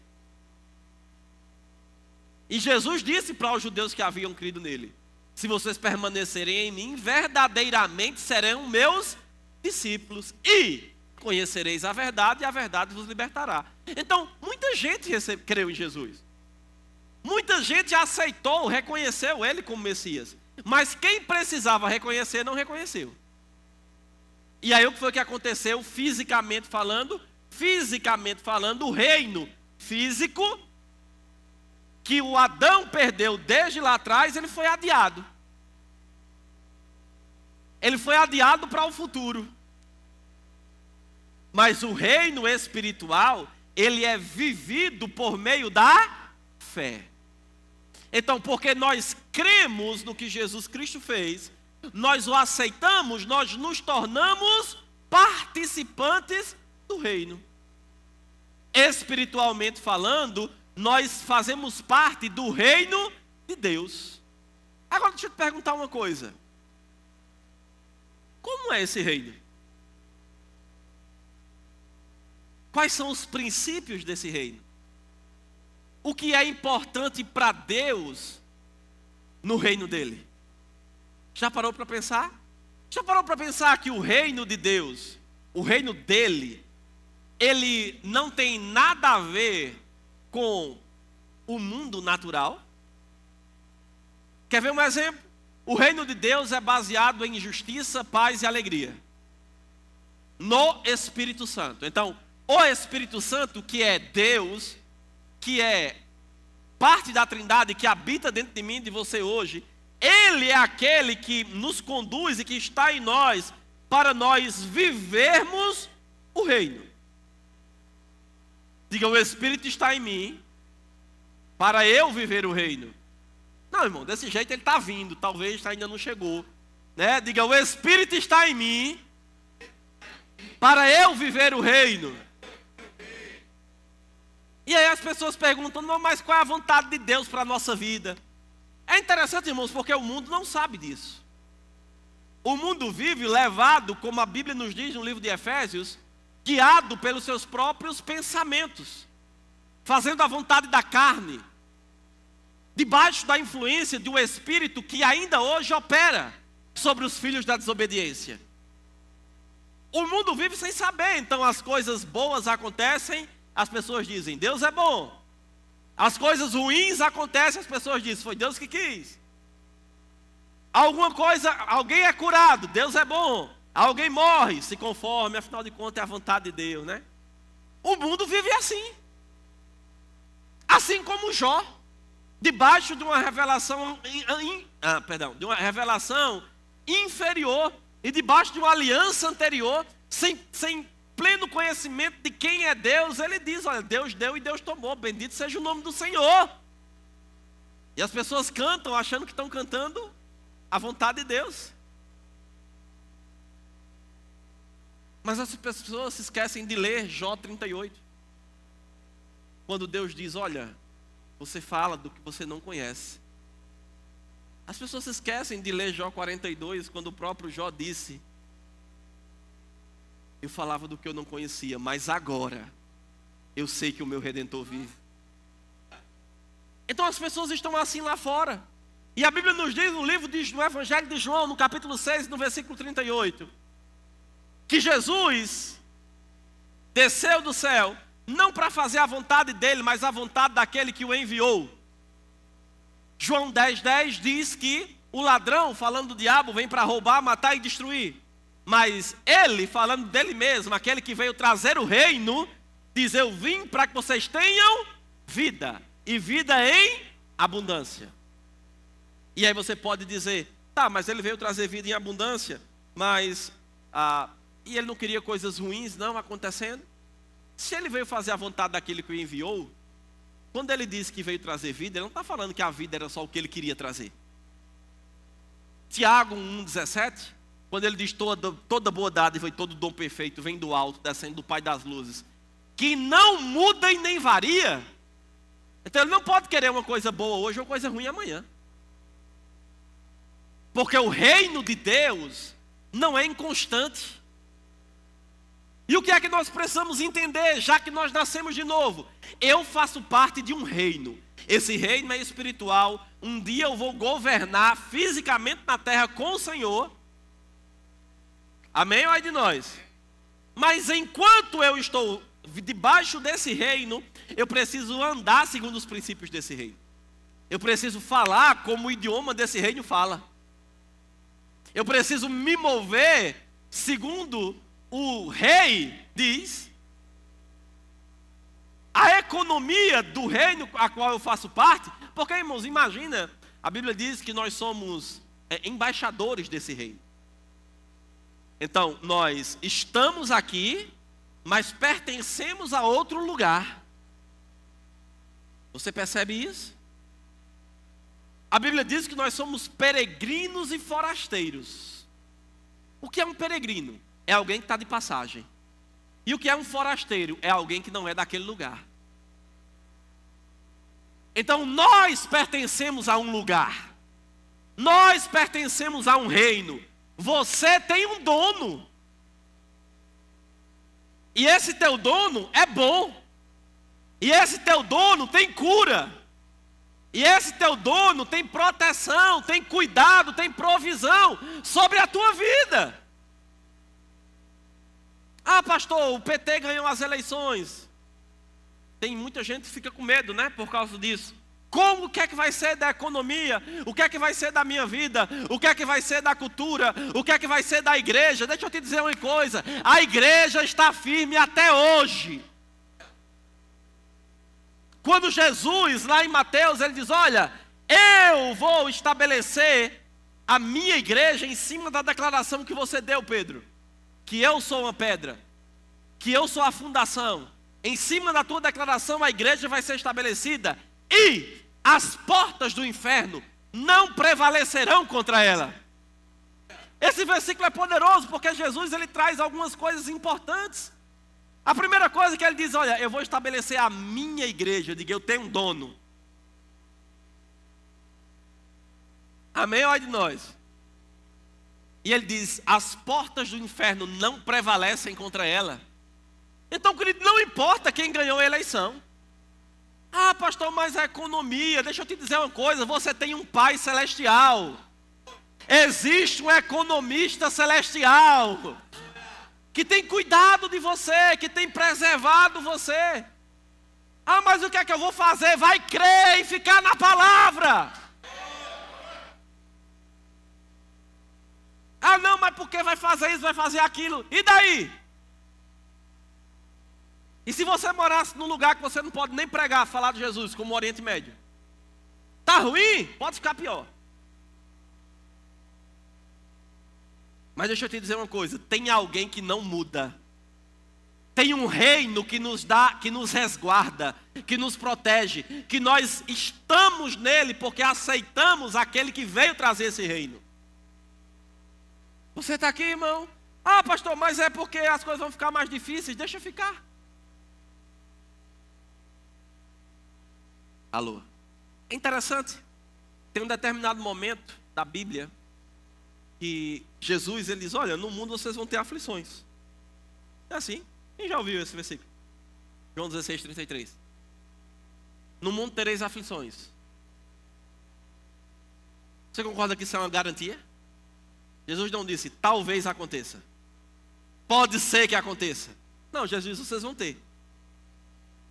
E Jesus disse para os judeus que haviam crido nele: se vocês permanecerem em mim, verdadeiramente serão meus discípulos. E conhecereis a verdade, e a verdade vos libertará. Então, muita gente creu em Jesus. Muita gente aceitou, reconheceu ele como Messias. Mas quem precisava reconhecer, não reconheceu. E aí o que foi que aconteceu fisicamente falando? Fisicamente falando, o reino físico, que o Adão perdeu desde lá atrás, ele foi adiado. Ele foi adiado para o futuro. Mas o reino espiritual, ele é vivido por meio da fé. Então, porque nós cremos no que Jesus Cristo fez, nós o aceitamos, nós nos tornamos participantes do reino. Espiritualmente falando, nós fazemos parte do reino de Deus. Agora deixa eu te perguntar uma coisa. Como é esse reino? Quais são os princípios desse reino? O que é importante para Deus no reino dele? Já parou para pensar? Já parou para pensar que o reino de Deus, o reino dele, ele não tem nada a ver com o mundo natural? Quer ver um exemplo? O reino de Deus é baseado em justiça, paz e alegria. No Espírito Santo. Então, o Espírito Santo, que é Deus, que é parte da Trindade, que habita dentro de mim e de você hoje, ele é aquele que nos conduz e que está em nós para nós vivermos o reino. Diga, o Espírito está em mim para eu viver o reino. Não, irmão, desse jeito ele está vindo, talvez ainda não chegou, né? Diga, o Espírito está em mim para eu viver o reino. E aí as pessoas perguntam, não, mas qual é a vontade de Deus para a nossa vida? É interessante, irmãos, porque o mundo não sabe disso. O mundo vive levado, como a Bíblia nos diz no livro de Efésios, guiado pelos seus próprios pensamentos, fazendo a vontade da carne, debaixo da influência de um espírito que ainda hoje opera sobre os filhos da desobediência. O mundo vive sem saber, então as coisas boas acontecem, as pessoas dizem, Deus é bom. As coisas ruins acontecem, as pessoas dizem, foi Deus que quis. Alguma coisa, alguém é curado, Deus é bom. Alguém morre, se conforme, afinal de contas é a vontade de Deus, né? O mundo vive assim. Assim como Jó, debaixo de uma revelação, de uma revelação inferior e debaixo de uma aliança anterior, sem pleno conhecimento de quem é Deus, ele diz, olha, Deus deu e Deus tomou, bendito seja o nome do Senhor. E as pessoas cantam achando que estão cantando a vontade de Deus. Mas as pessoas se esquecem de ler Jó 38. Quando Deus diz, olha, você fala do que você não conhece. As pessoas se esquecem de ler Jó 42, quando o próprio Jó disse, eu falava do que eu não conhecia, mas agora eu sei que o meu Redentor vive. Então as pessoas estão assim lá fora. E a Bíblia nos diz no livro no Evangelho de João, no capítulo 6, no versículo 38, que Jesus desceu do céu, não para fazer a vontade dele, mas a vontade daquele que o enviou. João 10:10 diz que o ladrão, falando do diabo, vem para roubar, matar e destruir. Mas ele, falando dele mesmo, aquele que veio trazer o reino, diz, eu vim para que vocês tenham vida, e vida em abundância. E aí você pode dizer, tá, mas ele veio trazer vida em abundância, mas, e ele não queria coisas ruins não acontecendo? Se ele veio fazer a vontade daquele que o enviou, quando ele diz que veio trazer vida, ele não está falando que a vida era só o que ele queria trazer. Tiago 1,17, quando ele diz toda boa dádiva e todo dom perfeito vem do alto, descendo do Pai das luzes, que não muda e nem varia. Então ele não pode querer uma coisa boa hoje ou uma coisa ruim amanhã. Porque o reino de Deus não é inconstante. E o que é que nós precisamos entender, já que nós nascemos de novo? Eu faço parte de um reino. Esse reino é espiritual. Um dia eu vou governar fisicamente na terra com o Senhor. Amém ou é de nós? Mas enquanto eu estou debaixo desse reino, eu preciso andar segundo os princípios desse reino. Eu preciso falar como o idioma desse reino fala. Eu preciso me mover segundo o rei diz. a economia do reino a qual eu faço parte, porque, irmãos, imagina, a Bíblia diz que nós somos embaixadores desse reino. Então, nós estamos aqui, mas pertencemos a outro lugar. Você percebe isso? A Bíblia diz que nós somos peregrinos e forasteiros. O que é um peregrino? É alguém que está de passagem. E o que é um forasteiro? É alguém que não é daquele lugar. Então nós pertencemos a um lugar. Nós pertencemos a um reino. Você tem um dono. E esse teu dono é bom. E esse teu dono tem cura. E esse teu dono tem proteção, tem cuidado, tem provisão sobre a tua vida. Ah, pastor, o PT ganhou as eleições. Tem muita gente que fica com medo, né, por causa disso. Como o que é que vai ser da economia? O que é que vai ser da minha vida? O que é que vai ser da cultura? O que é que vai ser da igreja? Deixa eu te dizer uma coisa. A igreja está firme até hoje. Quando Jesus, lá em Mateus, ele diz, olha, eu vou estabelecer a minha igreja em cima da declaração que você deu, Pedro. Que eu sou uma pedra. Que eu sou a fundação. Em cima da tua declaração, a igreja vai ser estabelecida. E as portas do inferno não prevalecerão contra ela. Esse versículo é poderoso porque Jesus ele traz algumas coisas importantes. A primeira coisa que ele diz, olha, eu vou estabelecer a minha igreja. Eu digo, eu tenho um dono. Amém? Olha de nós. E ele diz, as portas do inferno não prevalecem contra ela. Então, querido, não importa quem ganhou a eleição. Ah, pastor, mas a economia, deixa eu te dizer uma coisa, você tem um Pai celestial. Existe um economista celestial que tem cuidado de você, que tem preservado você. Ah, mas o que é que eu vou fazer? Vai crer e ficar na palavra. Ah, não, mas por que vai fazer isso, vai fazer aquilo? E daí? E se você morasse num lugar que você não pode nem pregar, falar de Jesus, como o Oriente Médio? Tá ruim? Pode ficar pior. Mas deixa eu te dizer uma coisa, tem alguém que não muda. Tem um reino que nos dá, que nos resguarda, que nos protege, que nós estamos nele porque aceitamos aquele que veio trazer esse reino. Você está aqui, irmão? Ah, pastor, mas é porque as coisas vão ficar mais difíceis. Deixa ficar. Alô? É interessante. Tem um determinado momento da Bíblia que Jesus ele diz, olha, no mundo vocês vão ter aflições. É assim. Quem já ouviu esse versículo? João 16, 33. No mundo tereis aflições. Você concorda que isso é uma garantia? Jesus não disse, talvez aconteça. Pode ser que aconteça. Não, Jesus disse, vocês vão ter.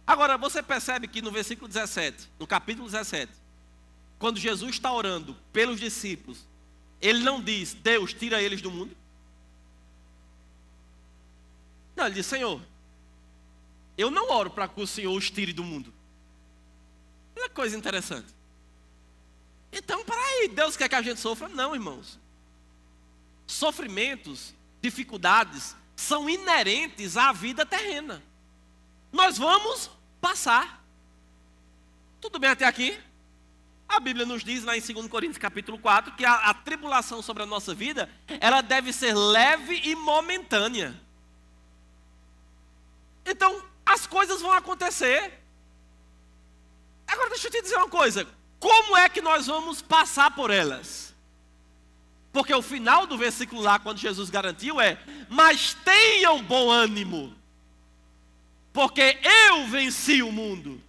Agora, você percebe que no versículo 17, no capítulo 17, quando Jesus está orando pelos discípulos, ele não diz, Deus, tira eles do mundo. Não, ele diz, Senhor, eu não oro para que o Senhor os tire do mundo. Olha que coisa interessante. Então, peraí, Deus quer que a gente sofra? Não, irmãos. Sofrimentos, dificuldades, são inerentes à vida terrena. Nós vamos passar. Tudo bem até aqui? A Bíblia nos diz lá em 2 Coríntios capítulo 4 que a tribulação sobre a nossa vida, ela deve ser leve e momentânea. Então, as coisas vão acontecer. Agora deixa eu te dizer uma coisa. Como é que nós vamos passar por elas? Porque o final do versículo lá, quando Jesus garantiu é, mas tenham bom ânimo, porque eu venci o mundo.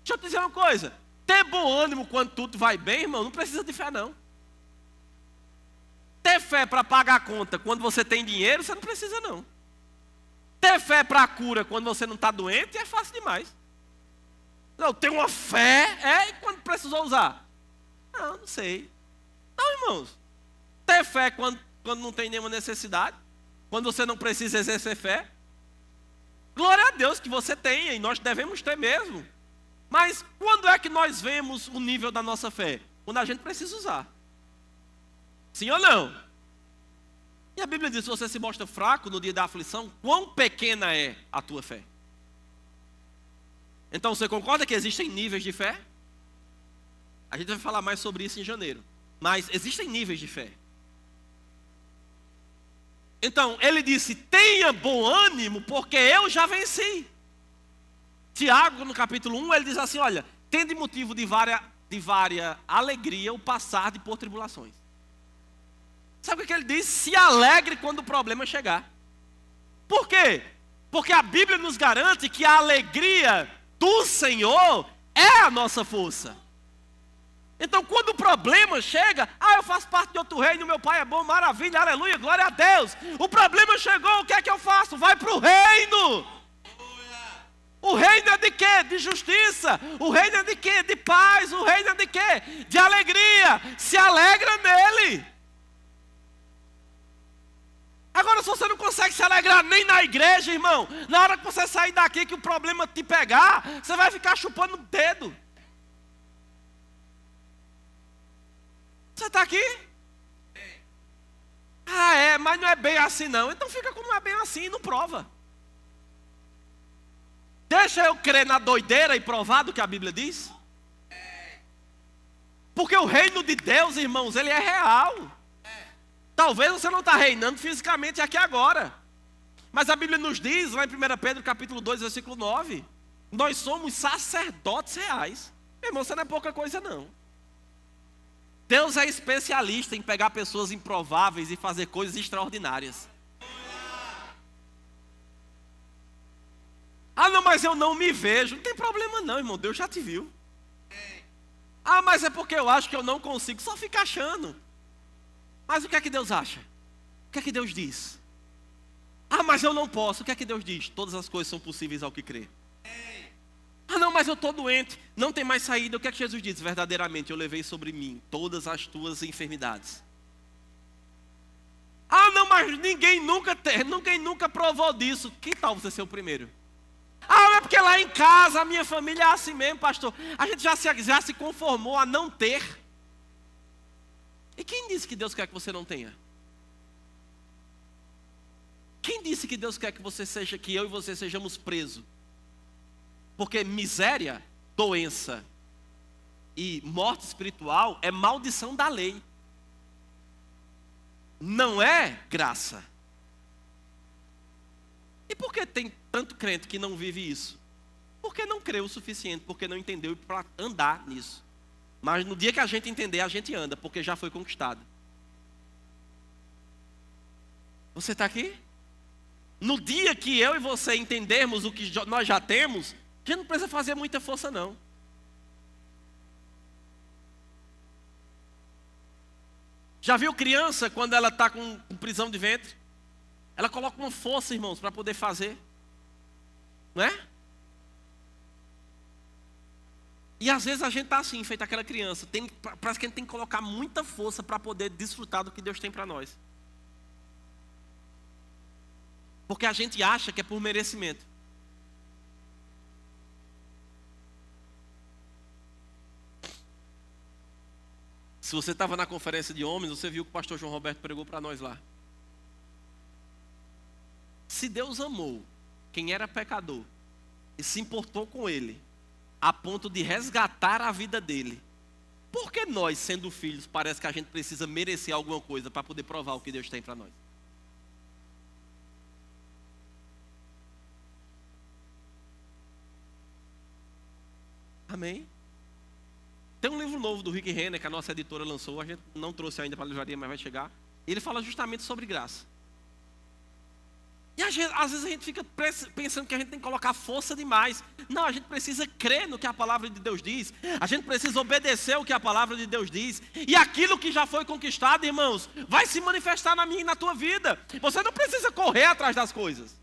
Deixa eu te dizer uma coisa. Ter bom ânimo quando tudo vai bem, irmão, não precisa de fé não. Ter fé para pagar a conta quando você tem dinheiro, você não precisa não. Ter fé para a cura quando você não está doente é fácil demais. Não, ter uma fé, e quando precisou usar? Não sei. Não, irmãos. Ter fé quando não tem nenhuma necessidade, quando você não precisa exercer fé. Glória a Deus que você tenha, e nós devemos ter mesmo. Mas quando é que nós vemos o nível da nossa fé? Quando a gente precisa usar. Sim ou não? E a Bíblia diz, se você se mostra fraco no dia da aflição, quão pequena é a tua fé? Então você concorda que existem níveis de fé? A gente vai falar mais sobre isso em janeiro. Mas existem níveis de fé. Então, ele disse, tenha bom ânimo, porque eu já venci. Tiago, no capítulo 1, ele diz assim, olha, tende motivo de vária alegria o passar de por tribulações. Sabe o que ele diz? Se alegre quando o problema chegar. Por quê? Porque a Bíblia nos garante que a alegria do Senhor é a nossa força. Então, quando o problema chega, eu faço parte de outro reino, meu pai é bom, maravilha, aleluia, glória a Deus. O problema chegou, o que é que eu faço? Vai para o reino. O reino é de quê? De justiça. O reino é de quê? De paz. O reino é de quê? De alegria. Se alegra nele. Agora, se você não consegue se alegrar nem na igreja, irmão, na hora que você sair daqui que o problema te pegar, você vai ficar chupando o dedo. Você está aqui? Mas não é bem assim não. Então fica como não é bem assim e não prova. Deixa eu crer na doideira e provar do que a Bíblia diz. Porque o reino de Deus, irmãos, ele é real. Talvez você não está reinando fisicamente aqui agora. Mas a Bíblia nos diz, lá em 1 Pedro capítulo 2, versículo 9, nós somos sacerdotes reais. Meu irmão, isso não é pouca coisa não. Deus é especialista em pegar pessoas improváveis e fazer coisas extraordinárias. Não, mas eu não me vejo. Não tem problema não, irmão, Deus já te viu. Mas é porque eu acho que eu não consigo. Só fica achando. Mas o que é que Deus acha? O que é que Deus diz? Mas eu não posso. O que é que Deus diz? Todas as coisas são possíveis ao que crê. Não, mas eu estou doente, não tem mais saída. O que é que Jesus diz? Verdadeiramente, eu levei sobre mim todas as tuas enfermidades. Não, mas ninguém nunca provou disso. Que tal você ser o primeiro? É porque lá em casa, a minha família é assim mesmo, pastor. A gente já se conformou a não ter. E quem disse que Deus quer que você não tenha? Quem disse que Deus quer que eu e você sejamos presos? Porque miséria, doença e morte espiritual é maldição da lei. Não é graça. E por que tem tanto crente que não vive isso? Porque não creu o suficiente, porque não entendeu para andar nisso. Mas no dia que a gente entender, a gente anda, porque já foi conquistado. Você está aqui? No dia que eu e você entendermos o que nós já temos, a gente não precisa fazer muita força não. Já viu criança quando ela está com prisão de ventre? Ela coloca uma força, irmãos, para poder fazer. Não é? E às vezes a gente está assim, feito aquela criança. Parece que a gente tem que colocar muita força para poder desfrutar do que Deus tem para nós. Porque a gente acha que é por merecimento. Se você estava na conferência de homens, você viu que o pastor João Roberto pregou para nós lá. Se Deus amou quem era pecador e se importou com ele, a ponto de resgatar a vida dele, por que nós, sendo filhos, parece que a gente precisa merecer alguma coisa para poder provar o que Deus tem para nós? Amém? Tem um livro novo do Rick Renner que a nossa editora lançou, a gente não trouxe ainda para a livraria, mas vai chegar. Ele fala justamente sobre graça. E às vezes a gente fica pensando que a gente tem que colocar força demais. Não, a gente precisa crer no que a palavra de Deus diz. A gente precisa obedecer o que a palavra de Deus diz. E aquilo que já foi conquistado, irmãos, vai se manifestar na minha e na tua vida. Você não precisa correr atrás das coisas.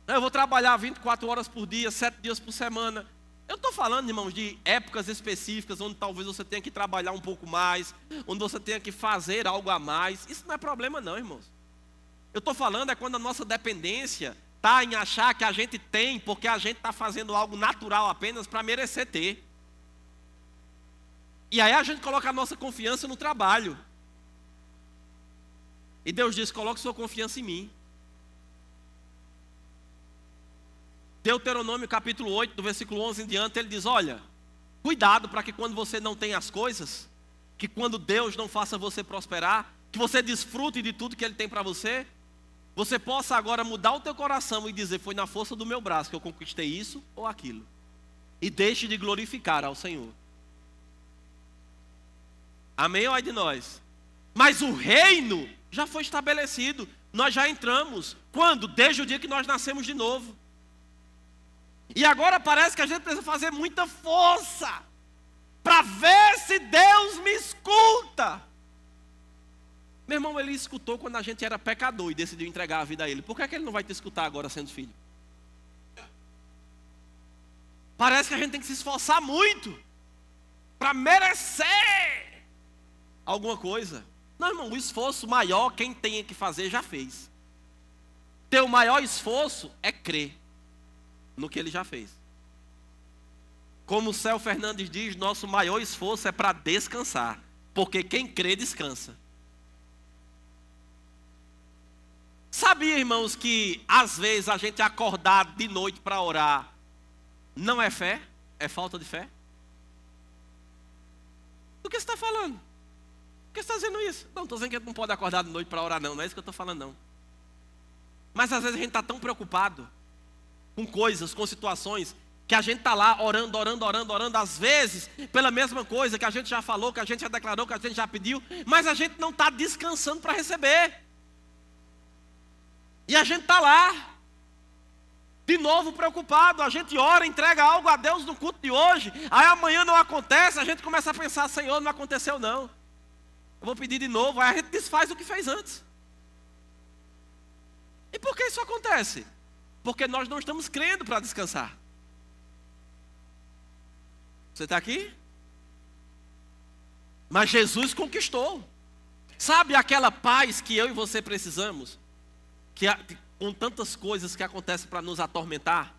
Eu vou trabalhar 24 horas por dia, 7 dias por semana. Eu estou falando, irmãos, de épocas específicas onde talvez você tenha que trabalhar um pouco mais, onde você tenha que fazer algo a mais. Isso não é problema não, irmãos. Eu estou falando é quando a nossa dependência está em achar que a gente tem, porque a gente está fazendo algo natural apenas para merecer ter. E aí a gente coloca a nossa confiança no trabalho. E Deus diz, coloque sua confiança em mim. Deuteronômio capítulo 8, do versículo 11 em diante, ele diz, olha, cuidado para que quando você não tenha as coisas, que quando Deus não faça você prosperar, que você desfrute de tudo que Ele tem para você, você possa agora mudar o teu coração e dizer, foi na força do meu braço que eu conquistei isso ou aquilo. E deixe de glorificar ao Senhor. Amém ou ai de nós? Mas o reino já foi estabelecido. Nós já entramos. Quando? Desde o dia que nós nascemos de novo. E agora parece que a gente precisa fazer muita força para ver se Deus me escuta. Meu irmão, ele escutou quando a gente era pecador e decidiu entregar a vida a Ele. Por que é que Ele não vai te escutar agora sendo filho? Parece que a gente tem que se esforçar muito para merecer alguma coisa. Não, irmão, o esforço maior, quem tem que fazer já fez. Teu maior esforço é crer no que Ele já fez. Como o Céu Fernandes diz, nosso maior esforço é para descansar. Porque quem crê, descansa. Sabia, irmãos, que às vezes a gente acordar de noite para orar não é fé? É falta de fé? Do que você está falando? Por que você está dizendo isso? Não, estou dizendo que a gente não pode acordar de noite para orar, não. Não é isso que eu estou falando, não. Mas às vezes a gente está tão preocupado com coisas, com situações, que a gente está lá orando, às vezes, pela mesma coisa que a gente já falou, que a gente já declarou, que a gente já pediu, mas a gente não está descansando para receber. E a gente está lá, de novo preocupado, a gente ora, entrega algo a Deus no culto de hoje, aí amanhã não acontece, a gente começa a pensar, Senhor, não aconteceu não, eu vou pedir de novo, aí a gente desfaz o que fez antes. E por que isso acontece? Porque nós não estamos crendo para descansar. Você está aqui? Mas Jesus conquistou. Sabe aquela paz que eu e você precisamos? Com tantas coisas que acontecem para nos atormentar,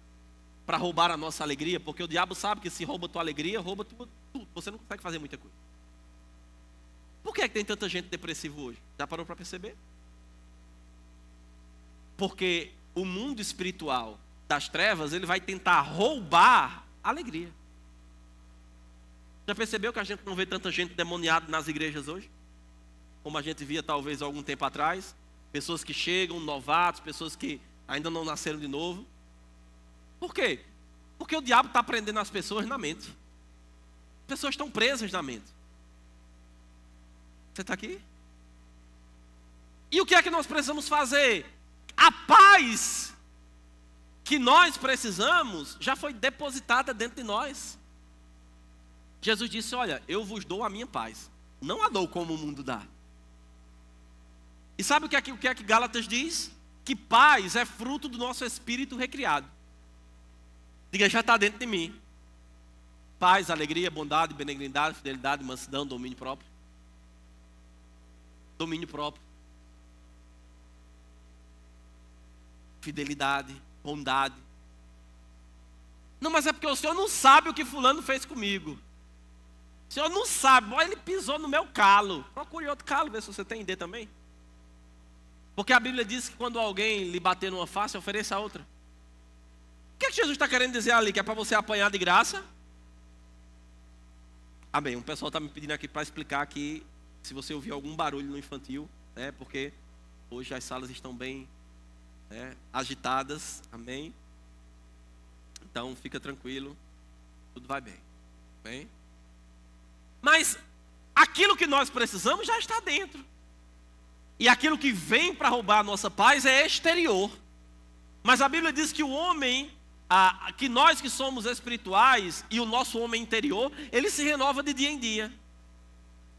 para roubar a nossa alegria, porque o diabo sabe que se rouba a tua alegria, rouba tudo. Você não consegue fazer muita coisa. Por que tem tanta gente depressiva hoje? Já parou para perceber? Porque o mundo espiritual das trevas, ele vai tentar roubar a alegria. Já percebeu que a gente não vê tanta gente demoniada nas igrejas hoje? Como a gente via talvez algum tempo atrás. Pessoas que chegam, novatos, pessoas que ainda não nasceram de novo. Por quê? Porque o diabo está prendendo as pessoas na mente. As pessoas estão presas na mente. Você está aqui? E o que é que nós precisamos fazer? A paz que nós precisamos já foi depositada dentro de nós. Jesus disse, olha, eu vos dou a minha paz. Não a dou como o mundo dá. E sabe o que é que Gálatas diz? Que paz é fruto do nosso espírito recriado. Diga, já está dentro de mim. Paz, alegria, bondade, benignidade, fidelidade, mansidão, domínio próprio. Domínio próprio. Fidelidade, bondade. Não, mas é porque o senhor não sabe o que fulano fez comigo. O senhor não sabe, ele pisou no meu calo. Procure outro calo, vê se você tem ID também. Porque a Bíblia diz que quando alguém lhe bater numa face, ofereça a outra. O que é que Jesus está querendo dizer ali? Que é para você apanhar de graça? Amém. Um pessoal está me pedindo aqui para explicar que se você ouvir algum barulho no infantil, porque hoje as salas estão bem agitadas. Amém. Então fica tranquilo, tudo vai bem. Amém. Mas aquilo que nós precisamos já está dentro. E aquilo que vem para roubar a nossa paz é exterior. Mas a Bíblia diz que o homem, que nós que somos espirituais e o nosso homem interior, ele se renova de dia em dia.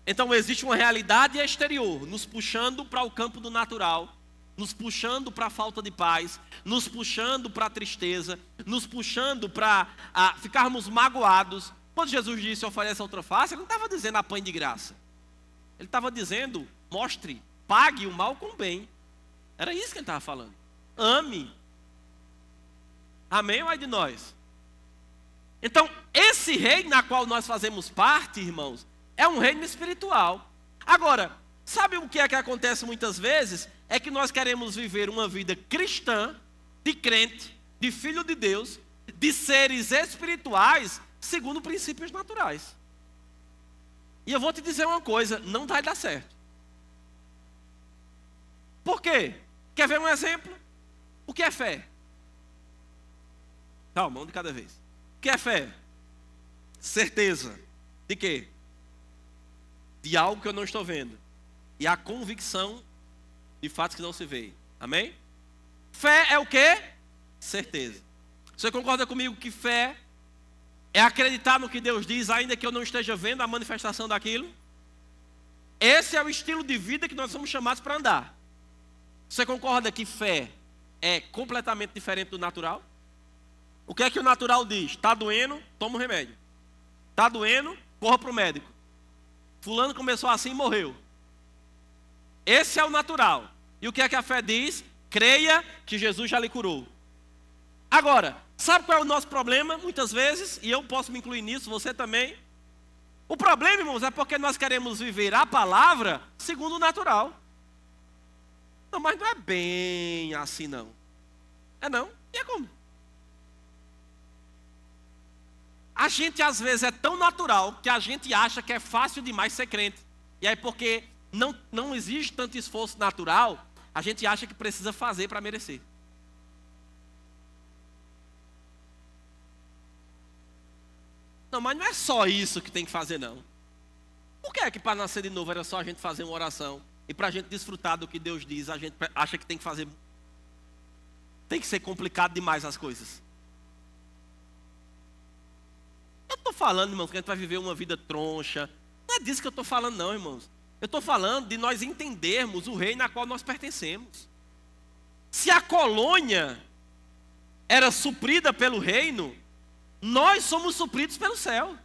Então existe uma realidade exterior, nos puxando para o campo do natural, nos puxando para a falta de paz, nos puxando para a tristeza, nos puxando para ficarmos magoados. Quando Jesus disse, ofereça outra face, ele não estava dizendo apanhe de graça. Ele estava dizendo, mostre, pague o mal com o bem. Era isso que ele estava falando. Ame. Amém ou é de nós? Então, esse reino na qual nós fazemos parte, irmãos, é um reino espiritual. Agora, sabe o que é que acontece muitas vezes? É que nós queremos viver uma vida cristã, de crente, de filho de Deus, de seres espirituais, segundo princípios naturais. E eu vou te dizer uma coisa, não vai dar certo. Por quê? Quer ver um exemplo? O que é fé? Calma, um de cada vez. O que é fé? Certeza. De quê? De algo que eu não estou vendo. E a convicção de fatos que não se veem. Amém? Fé é o quê? Certeza. Você concorda comigo que fé é acreditar no que Deus diz, ainda que eu não esteja vendo a manifestação daquilo? Esse é o estilo de vida que nós somos chamados para andar. Você concorda que fé é completamente diferente do natural? O que é que o natural diz? Está doendo, toma um remédio. Está doendo, corra para o médico. Fulano começou assim e morreu. Esse é o natural. E o que é que a fé diz? Creia que Jesus já lhe curou. Agora, sabe qual é o nosso problema? Muitas vezes, e eu posso me incluir nisso, você também. O problema, irmãos, é porque nós queremos viver a palavra segundo o natural. Não, mas não é bem assim não. É não? E é como? A gente às vezes é tão natural que a gente acha que é fácil demais ser crente. E aí porque não existe tanto esforço natural, a gente acha que precisa fazer para merecer. Não, mas não é só isso que tem que fazer não. Por que é que para nascer de novo era só a gente fazer uma oração? E para a gente desfrutar do que Deus diz, a gente acha que tem que fazer. Tem que ser complicado demais as coisas. Eu estou falando, irmãos, que a gente vai viver uma vida troncha. Não é disso que eu estou falando, não, irmãos. Eu estou falando de nós entendermos o reino a qual nós pertencemos. Se a colônia era suprida pelo reino, nós somos supridos pelo céu.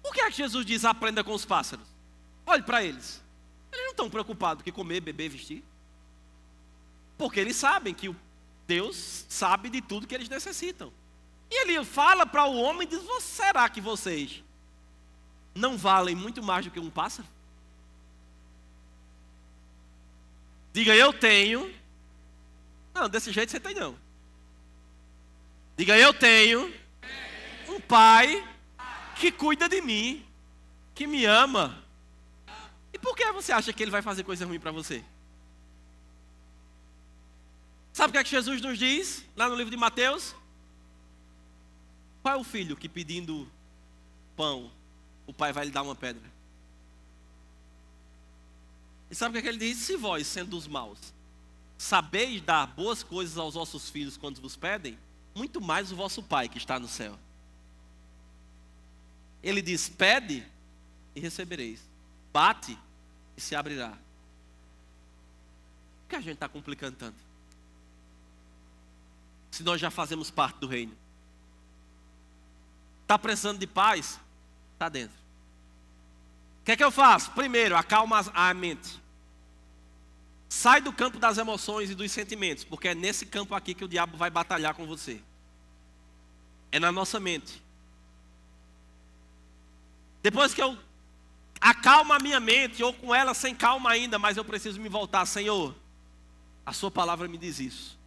Por que é que Jesus diz aprenda com os pássaros? Olhe para eles. Eles não estão preocupados com comer, beber, vestir. Porque eles sabem que Deus sabe de tudo que eles necessitam. E ele fala para o homem e diz, será que vocês não valem muito mais do que um pássaro? Diga, eu tenho. Não, desse jeito você tem não. Diga, eu tenho um pai que cuida de mim, que me ama. E por que você acha que ele vai fazer coisa ruim para você? Sabe o que é que Jesus nos diz lá no livro de Mateus? Qual é o filho que pedindo pão, o pai vai lhe dar uma pedra? E sabe o que é que ele diz? Se vós, sendo dos maus, sabeis dar boas coisas aos vossos filhos quando vos pedem, muito mais o vosso pai que está no céu. Ele diz, pede e recebereis. Bate e se abrirá. Por que a gente está complicando tanto? Se nós já fazemos parte do reino. Está precisando de paz? Está dentro. O que é que eu faço? Primeiro, acalma a mente. Sai do campo das emoções e dos sentimentos, porque é nesse campo aqui que o diabo vai batalhar com você. É na nossa mente. Depois que eu acalmo a minha mente, ou com ela sem calma ainda, mas eu preciso me voltar, Senhor, a sua palavra me diz isso.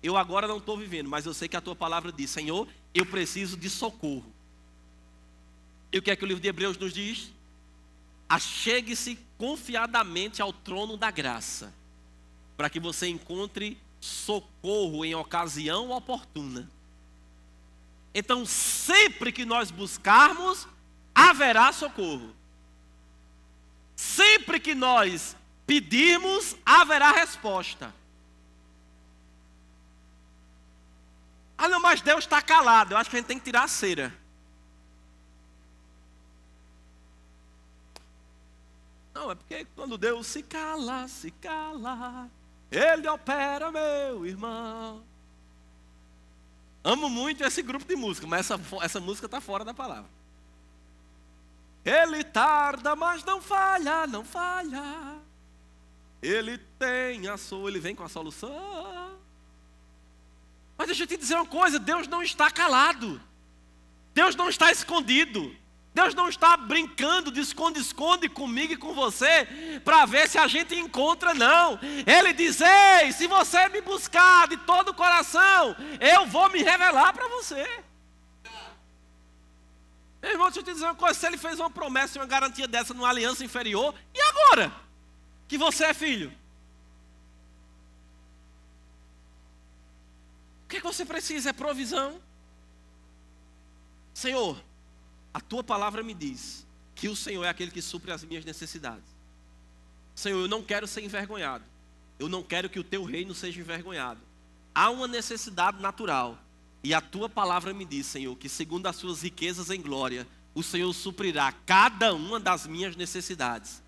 Eu agora não estou vivendo, mas eu sei que a tua palavra diz, Senhor, eu preciso de socorro. E o que é que o livro de Hebreus nos diz? Achegue-se confiadamente ao trono da graça, para que você encontre socorro em ocasião oportuna. Então, sempre que nós buscarmos, haverá socorro. Sempre que nós pedirmos, haverá resposta. Ah não, mas Deus está calado. Eu acho que a gente tem que tirar a cera. Não, é porque quando Deus se cala, Ele opera, meu irmão. Amo muito esse grupo de música, mas essa música está fora da palavra. Ele tarda, mas não falha, não falha. Ele tem ele vem com a solução. Mas deixa eu te dizer uma coisa, Deus não está calado. Deus não está escondido. Deus não está brincando de esconde-esconde comigo e com você para ver se a gente encontra, não. Ele diz: ei, se você me buscar de todo o coração, eu vou me revelar para você. Meu irmão, deixa eu te dizer uma coisa, se ele fez uma promessa e uma garantia dessa numa aliança inferior, e agora? Que você é filho? O que é que você precisa? É provisão. Senhor, a tua palavra me diz que o Senhor é aquele que supre as minhas necessidades. Senhor, eu não quero ser envergonhado. Eu não quero que o teu reino seja envergonhado. Há uma necessidade natural. E a tua palavra me diz, Senhor, que segundo as suas riquezas em glória, o Senhor suprirá cada uma das minhas necessidades.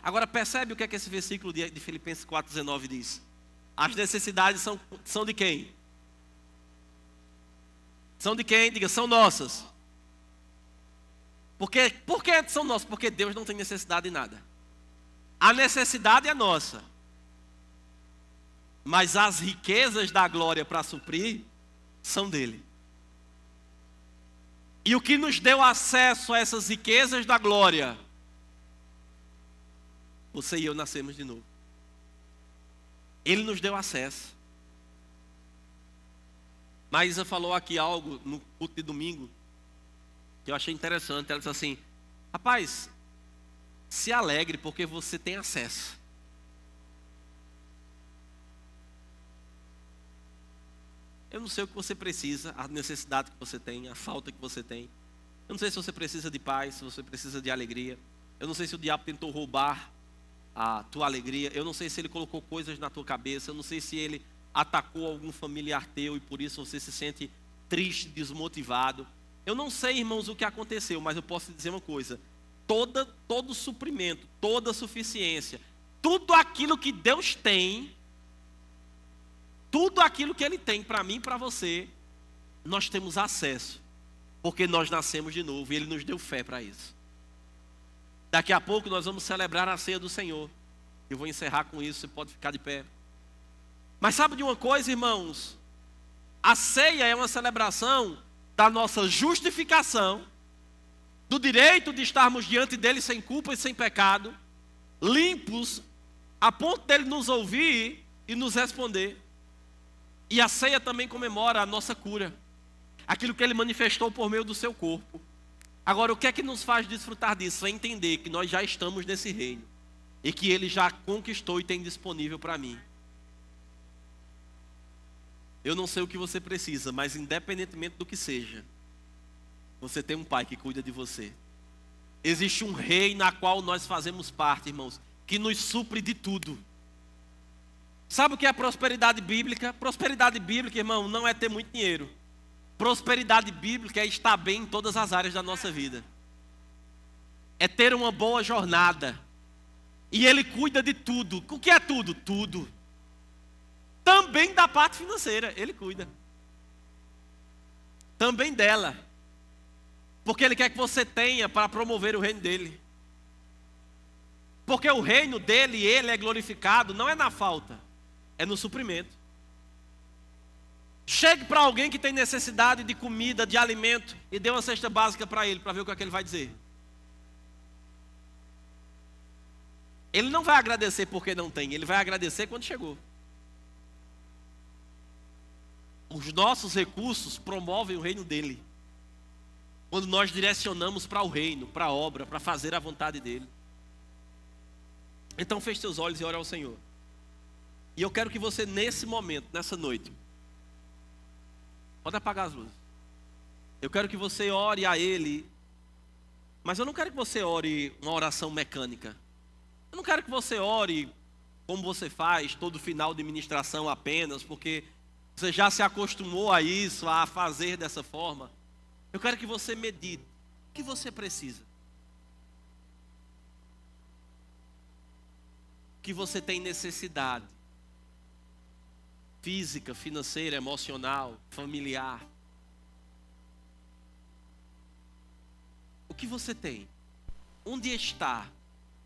Agora percebe o que é que esse versículo de Filipenses 4,19 diz? As necessidades são de quem? São de quem? Diga, são nossas. Por que são nossas? Porque Deus não tem necessidade de nada. A necessidade é nossa. Mas as riquezas da glória para suprir são dele. E o que nos deu acesso a essas riquezas da glória? Você e eu nascemos de novo. Ele nos deu acesso. Maísa falou aqui algo no culto de domingo que eu achei interessante. Ela disse assim: rapaz, se alegre porque você tem acesso. Eu não sei o que você precisa, a necessidade que você tem, a falta que você tem. Eu não sei se você precisa de paz, se você precisa de alegria. Eu não sei se o diabo tentou roubar a tua alegria. Eu não sei se ele colocou coisas na tua cabeça. Eu não sei se ele atacou algum familiar teu e por isso você se sente triste, desmotivado. Eu não sei, irmãos, o que aconteceu, mas eu posso te dizer uma coisa. Todo suprimento, toda suficiência, tudo aquilo que Deus tem, tudo aquilo que Ele tem para mim e para você, nós temos acesso, porque nós nascemos de novo e Ele nos deu fé para isso. Daqui a pouco nós vamos celebrar a ceia do Senhor. Eu vou encerrar com isso, você pode ficar de pé. Mas sabe de uma coisa, irmãos? A ceia é uma celebração da nossa justificação, do direito de estarmos diante dele sem culpa e sem pecado, limpos, a ponto dele nos ouvir e nos responder. E a ceia também comemora a nossa cura, aquilo que ele manifestou por meio do seu corpo. Agora, o que é que nos faz desfrutar disso? É entender que nós já estamos nesse reino e que ele já conquistou e tem disponível para mim. Eu não sei o que você precisa, mas independentemente do que seja, você tem um pai que cuida de você. Existe um reino na qual nós fazemos parte, irmãos, que nos supre de tudo. Sabe o que é prosperidade bíblica? Prosperidade bíblica, irmão, não é ter muito dinheiro. Prosperidade bíblica é estar bem em todas as áreas da nossa vida. É ter uma boa jornada. E Ele cuida de tudo. O que é tudo? Tudo. Também da parte financeira, Ele cuida. Também dela. Porque Ele quer que você tenha para promover o reino dEle. Porque o reino dEle, Ele é glorificado, não é na falta, é no suprimento. Chegue para alguém que tem necessidade de comida, de alimento, e dê uma cesta básica para ele, para ver o que é que ele vai dizer. Ele não vai agradecer porque não tem, ele vai agradecer quando chegou. Os nossos recursos promovem o reino dele. Quando nós direcionamos para o reino, para a obra, para fazer a vontade dele. Então feche seus olhos e ore ao Senhor. E eu quero que você nesse momento, nessa noite, pode apagar as luzes. Eu quero que você ore a Ele, mas eu não quero que você ore uma oração mecânica. Eu não quero que você ore como você faz todo final de ministração apenas, porque você já se acostumou a isso, a fazer dessa forma. Eu quero que você medite. O que você precisa? O que você tem necessidade? Física, financeira, emocional, familiar. O que você tem? Onde está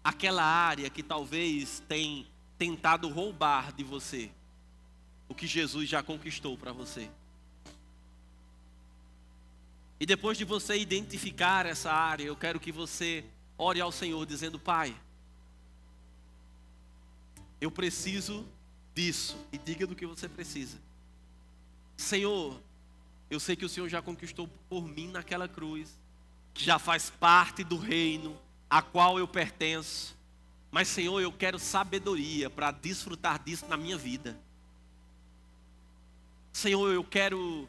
aquela área que talvez tem tentado roubar de você o que Jesus já conquistou para você. E depois de você identificar essa área, eu quero que você ore ao Senhor dizendo: Pai, eu preciso disso. E diga do que você precisa. Senhor, eu sei que o Senhor já conquistou por mim naquela cruz, que já faz parte do reino a qual eu pertenço. Mas, Senhor, eu quero sabedoria para desfrutar disso na minha vida. Senhor, eu quero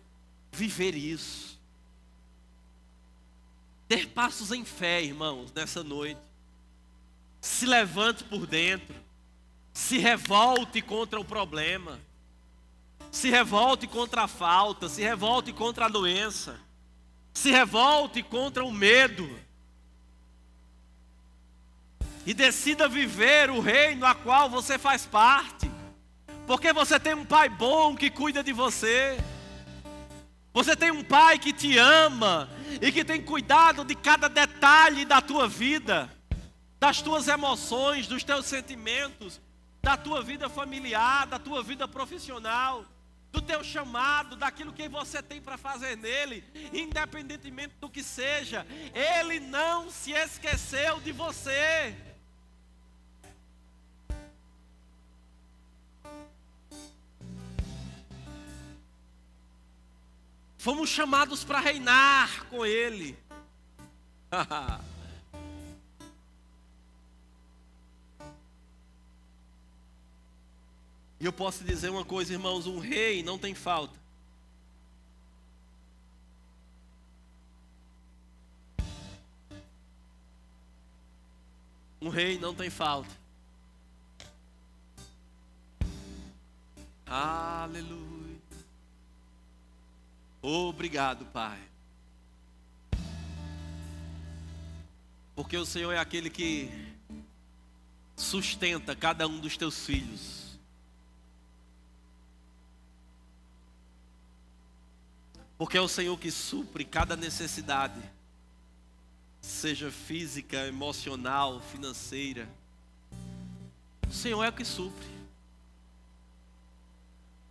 viver isso. Ter passos em fé, irmãos, nessa noite. Se levante por dentro. Se revolte contra o problema. Se revolte contra a falta. Se revolte contra a doença. Se revolte contra o medo. E decida viver o reino a qual você faz parte. Porque você tem um pai bom que cuida de você. Você tem um pai que te ama e que tem cuidado de cada detalhe da tua vida, das tuas emoções, dos teus sentimentos, da tua vida familiar, da tua vida profissional, do teu chamado, daquilo que você tem para fazer nele, independentemente do que seja. Ele não se esqueceu de você. Fomos chamados para reinar com Ele. E eu posso dizer uma coisa, irmãos: um rei não tem falta. Um rei não tem falta. Aleluia. Obrigado, Pai. Porque o Senhor é aquele que sustenta cada um dos teus filhos. Porque é o Senhor que supre cada necessidade, seja física, emocional, financeira. O Senhor é o que supre.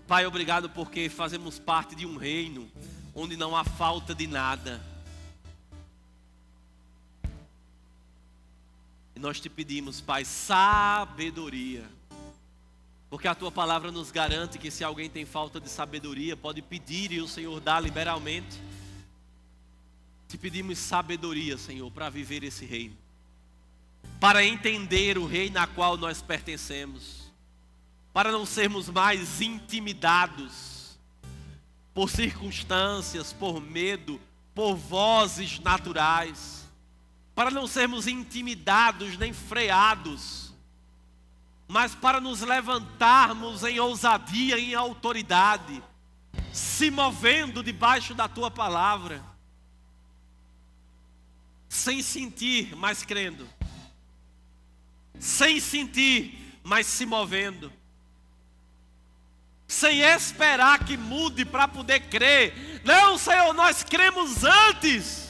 Pai, obrigado porque fazemos parte de um reino onde não há falta de nada. E nós te pedimos, Pai, sabedoria. Porque a tua palavra nos garante que se alguém tem falta de sabedoria, pode pedir e o Senhor dá liberalmente. Te pedimos sabedoria, Senhor, para viver esse reino. Para entender o reino a qual nós pertencemos. Para não sermos mais intimidados por circunstâncias, por medo, por vozes naturais. Para não sermos intimidados nem freados, mas para nos levantarmos em ousadia e em autoridade, se movendo debaixo da tua palavra, sem sentir, mas crendo, sem sentir, mas se movendo, sem esperar que mude para poder crer. Não, Senhor, nós cremos antes.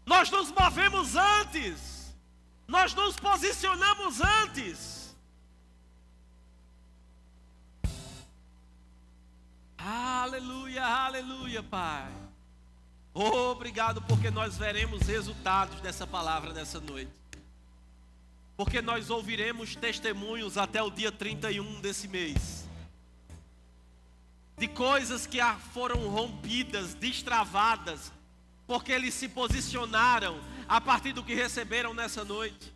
Nós nos movemos antes. Nós nos posicionamos antes. Aleluia, aleluia, Pai. Obrigado porque nós veremos resultados dessa palavra nessa noite. Porque nós ouviremos testemunhos até o dia 31 desse mês. De coisas que foram rompidas, destravadas, porque eles se posicionaram a partir do que receberam nessa noite.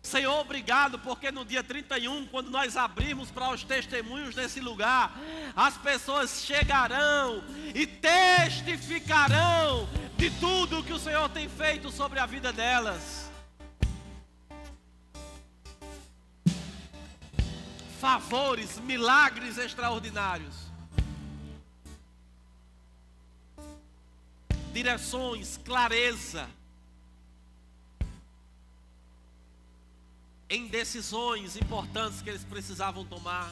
Senhor, obrigado porque no dia 31, quando nós abrirmos para os testemunhos desse lugar, as pessoas chegarão e testificarão de tudo que o Senhor tem feito sobre a vida delas. Favores, milagres extraordinários. Direções, clareza. Em decisões importantes que eles precisavam tomar.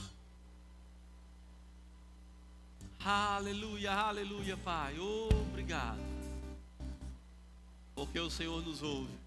Aleluia, aleluia, Pai. Obrigado. Porque o Senhor nos ouve.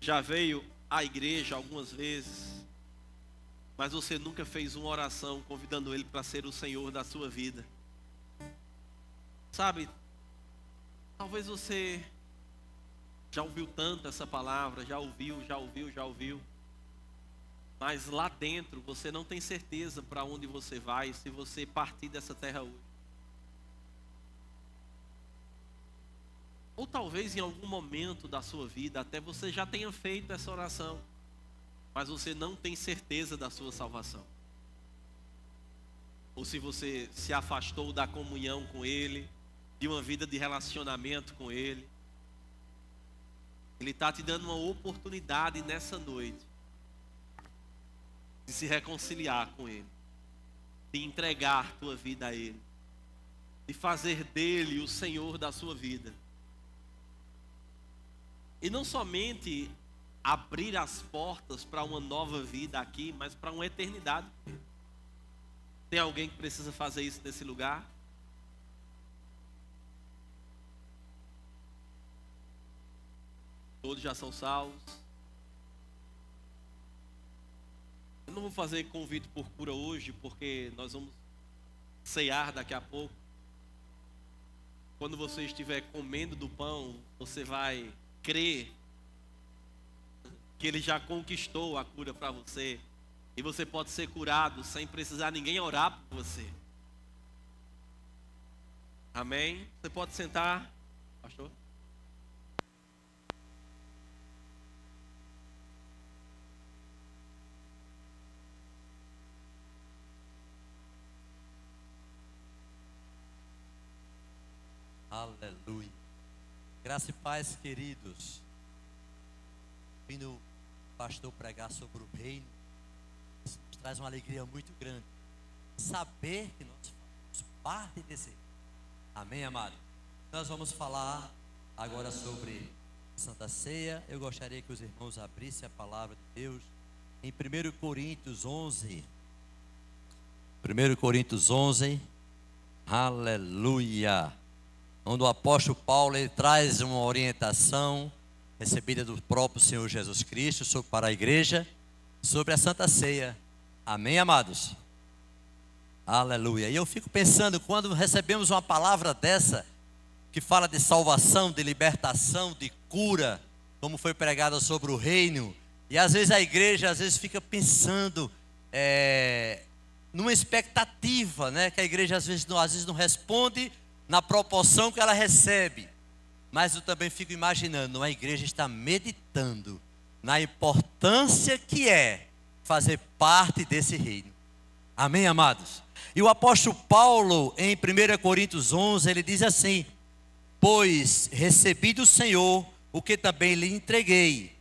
já veio à igreja algumas vezes, mas você nunca fez uma oração convidando Ele para ser o Senhor da sua vida. Sabe, talvez você já ouviu tanto essa palavra, já ouviu, mas lá dentro você não tem certeza para onde você vai se você partir dessa terra hoje. Ou talvez em algum momento da sua vida até você já tenha feito essa oração, mas você não tem certeza da sua salvação. Ou se você se afastou da comunhão com Ele, de uma vida de relacionamento com Ele. Ele está te dando uma oportunidade nessa noite de se reconciliar com Ele, de entregar tua vida a Ele, de fazer dele o Senhor da sua vida. E não somente abrir as portas para uma nova vida aqui, mas para uma eternidade. Tem alguém que precisa fazer isso nesse lugar? Todos já são salvos. Eu não vou fazer convite por cura hoje, porque nós vamos cear daqui a pouco. Quando você estiver comendo do pão, você vai crer que Ele já conquistou a cura para você. E você pode ser curado sem precisar ninguém orar por você. Amém? Você pode sentar, pastor. Aleluia. Graça e paz, queridos. Vindo o pastor pregar sobre o reino, isso nos traz uma alegria muito grande. Saber que nós fazemos parte desse reino. Amém, amado? Nós vamos falar agora sobre Santa Ceia. Eu gostaria que os irmãos abrissem a palavra de Deus em 1 Coríntios 11. 1 Coríntios 11. Aleluia. Onde o apóstolo Paulo ele traz uma orientação recebida do próprio Senhor Jesus Cristo para a igreja sobre a Santa Ceia. Amém, amados? Aleluia. E eu fico pensando, quando recebemos uma palavra dessa, que fala de salvação, de libertação, de cura, como foi pregada sobre o reino, e às vezes a igreja fica pensando numa expectativa, né, que a igreja às vezes não responde na proporção que ela recebe. Mas eu também fico imaginando, a igreja está meditando na importância que é fazer parte desse reino. Amém, amados? E o apóstolo Paulo, em 1 Coríntios 11, ele diz assim: pois recebi do Senhor o que também lhe entreguei,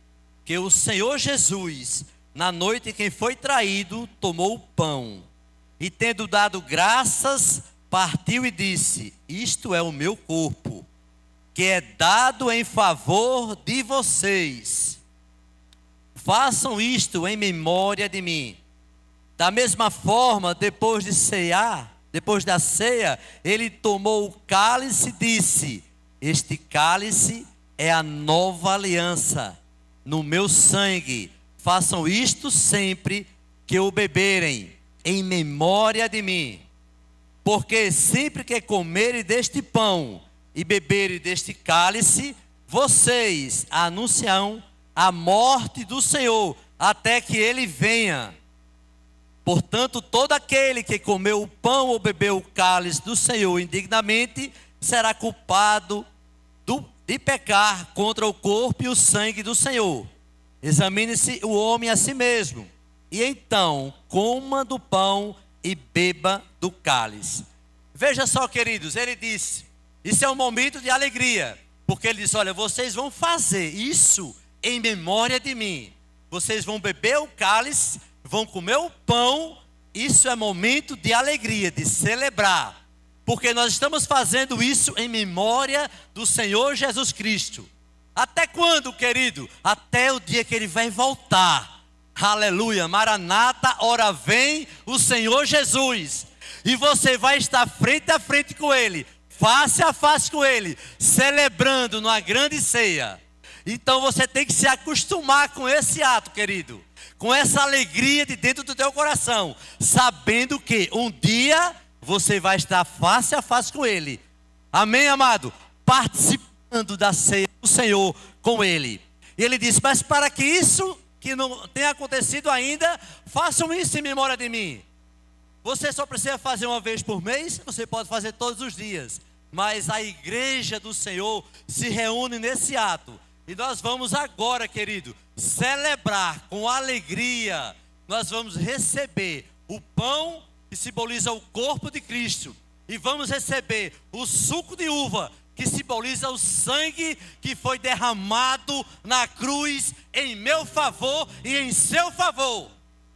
que o Senhor Jesus, na noite em que foi traído, tomou o pão, e tendo dado graças, partiu e disse: isto é o meu corpo, que é dado em favor de vocês. Façam isto em memória de mim. Da mesma forma, depois da ceia, ele tomou o cálice e disse: este cálice é a nova aliança no meu sangue. Façam isto sempre que o beberem, em memória de mim. Porque sempre que comerem deste pão e beberem deste cálice, vocês anunciam a morte do Senhor, até que Ele venha. Portanto, todo aquele que comeu o pão ou bebeu o cálice do Senhor indignamente, será culpado de pecar contra o corpo e o sangue do Senhor. Examine-se o homem a si mesmo, e então coma do pão e beba do cálice. Veja só, queridos, ele disse, isso é um momento de alegria, porque ele disse: olha, vocês vão fazer isso em memória de mim. Vocês vão beber o cálice, vão comer o pão. Isso é momento de alegria, de celebrar, porque nós estamos fazendo isso em memória do Senhor Jesus Cristo. Até quando, querido? Até o dia que Ele vai voltar. Aleluia, Maranata, ora vem o Senhor Jesus. E você vai estar frente a frente com Ele, face a face com Ele, celebrando numa grande ceia. Então você tem que se acostumar com esse ato, querido. Com essa alegria de dentro do teu coração. Sabendo que um dia você vai estar face a face com Ele. Amém, amado? Participando da ceia do Senhor com Ele. E Ele disse, mas para que isso que não tenha acontecido ainda, façam isso em memória de mim. Você só precisa fazer uma vez por mês, você pode fazer todos os dias. Mas a igreja do Senhor se reúne nesse ato. E nós vamos agora, querido, celebrar com alegria. Nós vamos receber o pão que simboliza o corpo de Cristo. E vamos receber o suco de uva que simboliza o sangue que foi derramado na cruz em meu favor e em seu favor.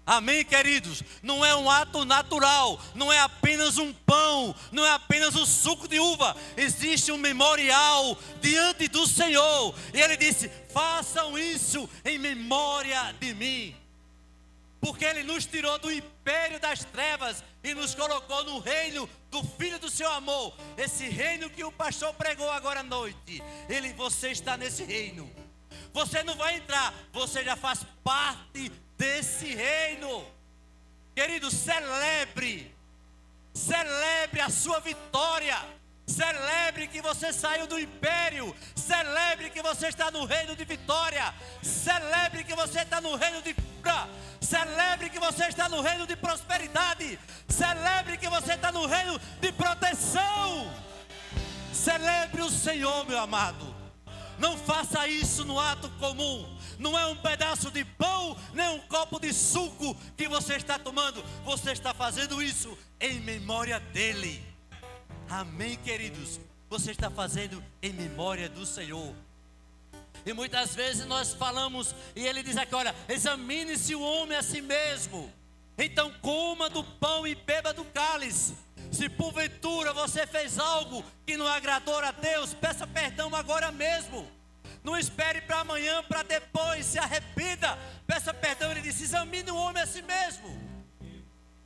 Amém, queridos? Não é um ato natural, não é apenas um pão, não é apenas o suco de uva. Existe um memorial diante do Senhor. E Ele disse, façam isso em memória de mim. Porque Ele nos tirou do império das trevas e nos colocou no reino do Filho do seu amor. Esse reino que o pastor pregou agora à noite. Você está nesse reino. Você não vai entrar, você já faz parte desse reino. Querido, celebre a sua vitória. Celebre que você saiu do império. Celebre que você está no reino de vitória. Celebre que você está no reino de cura. Celebre que você está no reino de prosperidade. Celebre que você está no reino de proteção. Celebre o Senhor, meu amado. Não faça isso no ato comum. Não é um pedaço de pão, nem um copo de suco que você está tomando. Você está fazendo isso em memória dEle. Amém, queridos? Você está fazendo em memória do Senhor. E muitas vezes nós falamos, e Ele diz aqui, olha, examine-se o homem a si mesmo. Então coma do pão e beba do cálice. Se porventura você fez algo que não agradou a Deus, peça perdão agora mesmo. Não espere para amanhã, para depois, se arrependa. Peça perdão, Ele disse, examine o homem a si mesmo.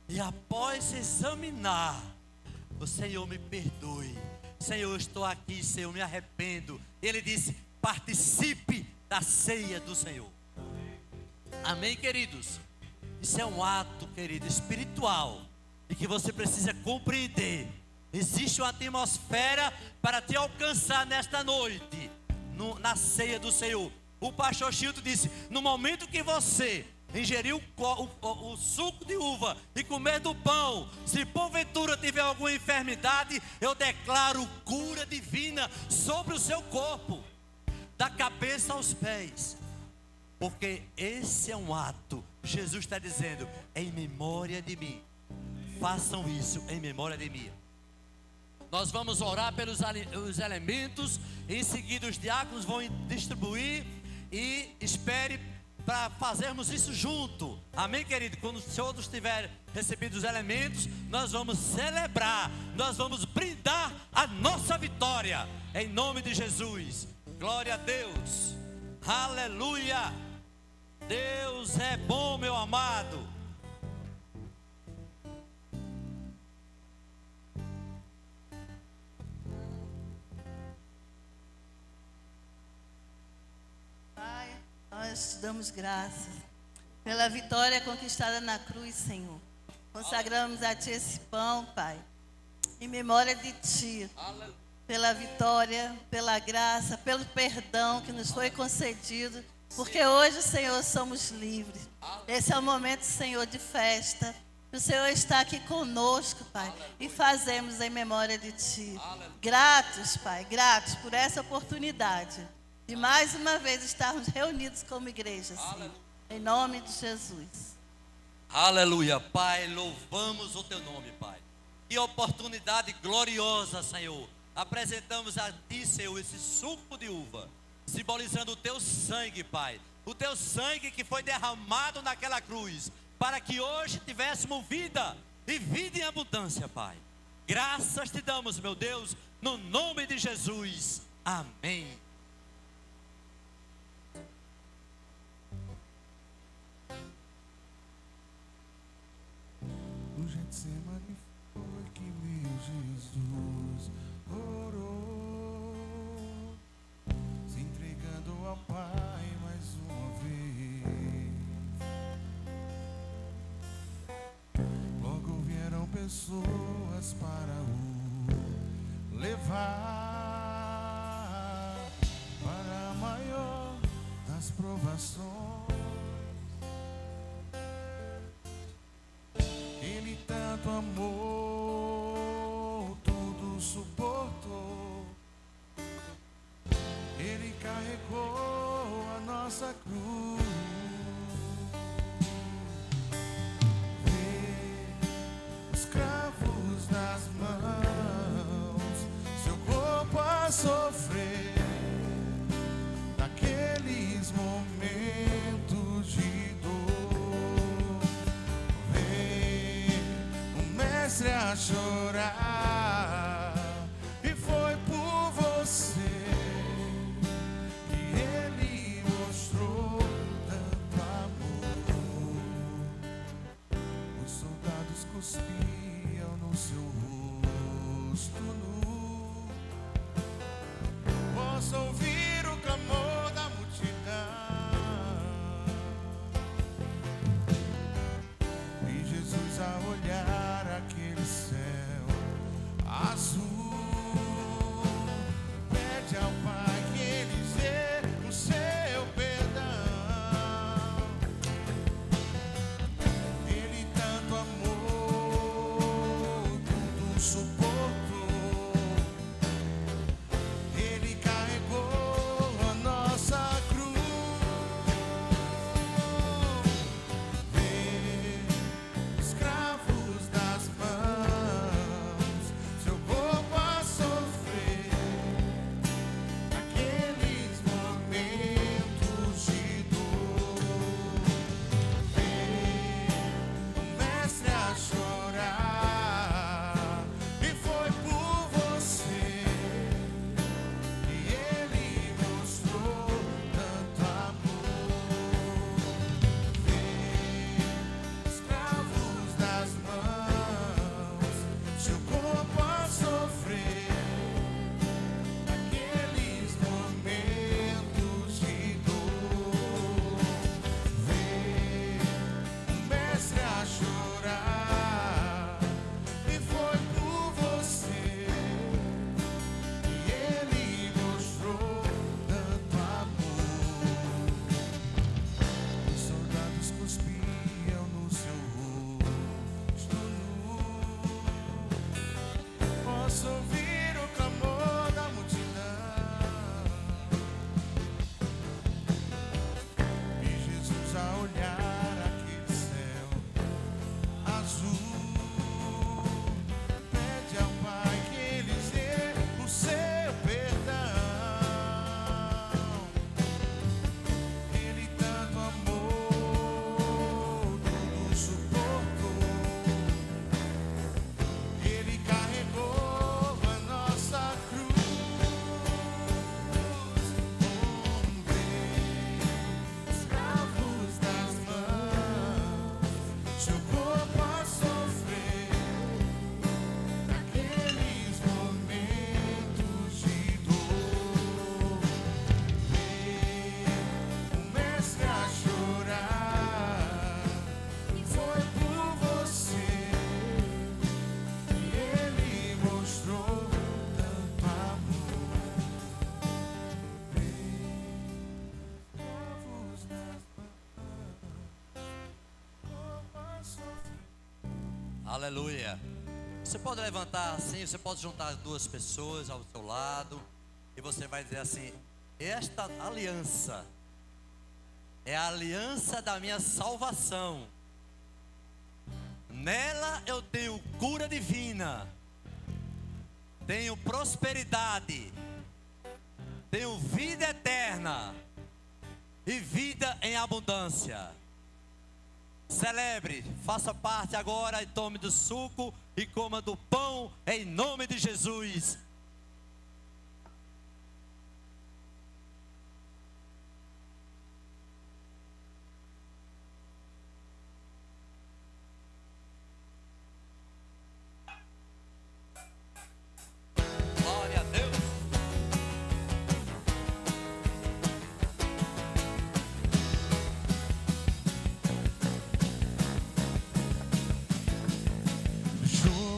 E após examinar, o Senhor me perdoe. Senhor, eu estou aqui, Senhor, me arrependo. Ele disse, participe da ceia do Senhor. Amém, queridos? Isso é um ato, querido, espiritual. E que você precisa compreender. Existe uma atmosfera para te alcançar nesta noite. Na ceia do Senhor. O pastor Chilton disse, no momento que você ingerir o suco de uva e comer do pão, se porventura tiver alguma enfermidade, eu declaro cura divina sobre o seu corpo, da cabeça aos pés, porque esse é um ato. Jesus está dizendo, em memória de mim. Façam isso em memória de mim. Nós vamos orar pelos os elementos. Em seguida os diáconos vão distribuir. E espere para fazermos isso junto. Amém, querido? Quando todos tiverem recebido os elementos, nós vamos celebrar. Nós vamos brindar a nossa vitória. Em nome de Jesus. Glória a Deus. Aleluia. Deus é bom, meu amado. Nós te damos graças pela vitória conquistada na cruz, Senhor. Consagramos a Ti esse pão, Pai, em memória de Ti. Pela vitória, pela graça, pelo perdão que nos foi concedido. Porque hoje, Senhor, somos livres. Esse é o momento, Senhor, de festa. O Senhor está aqui conosco, Pai, e fazemos em memória de Ti. Gratos, Pai, gratos por essa oportunidade. E mais uma vez estarmos reunidos como igreja, Senhor. Em nome de Jesus. Aleluia, Pai, louvamos o Teu nome, Pai. Que oportunidade gloriosa, Senhor. Apresentamos a Ti, Senhor, esse suco de uva, simbolizando o Teu sangue, Pai. O Teu sangue que foi derramado naquela cruz, para que hoje tivéssemos vida, e vida em abundância, Pai. Graças Te damos, meu Deus, no nome de Jesus. Amém. O Getsemane foi que meu Jesus orou, se entregando ao Pai. pessoas para o levar para a maior das provações. Ele tanto amou, tudo suportou. Ele carregou a nossa cruz. Cravos nas mãos, seu corpo a sofrer, naqueles momentos de dor, ver o mestre a chorar, e foi por você que ele mostrou tanto amor. Os soldados cuspiam no seu rosto nu. Posso ouvir o clamor da multidão, e Jesus a olhar aquele céu azul, pede ao Pai que ele dê o seu perdão. Ele tanto amou, tudo suportou. Ele carregou a nossa cruz. Vê os cravos das mãos, seu corpo a sofrer, naqueles momentos de dor. O mestre a chorar, e foi por você que ele mostrou tanto amor. Vê os cravos das mãos, seu corpo a sofrer, naqueles momentos de dor. Vê o mestre a chorar, e foi por você que ele mostrou tanto amor. Os soldados cuspiam no seu rosto nu. Posso ouvir o clamor da multidão, e Jesus a olhar aquele céu azul, pede ao Pai que ele dê o seu perdão. Ele tanto amou, tudo suportou. Ele carregou a nossa cruz. Os cravos das mãos, seu corpo a sofrer, naqueles momentos de dor. O mestre a chorar, e foi por você que ele mostrou tanto amor. Cravos nas mãos, Aleluia. Você pode levantar assim, você pode juntar duas pessoas ao seu lado, e você vai dizer assim: esta aliança é a aliança da minha salvação. Nela eu tenho cura divina, tenho prosperidade, tenho vida eterna e vida em abundância. Celebre, faça parte agora e tome do suco e coma do pão em nome de Jesus. Glória a Deus. Juro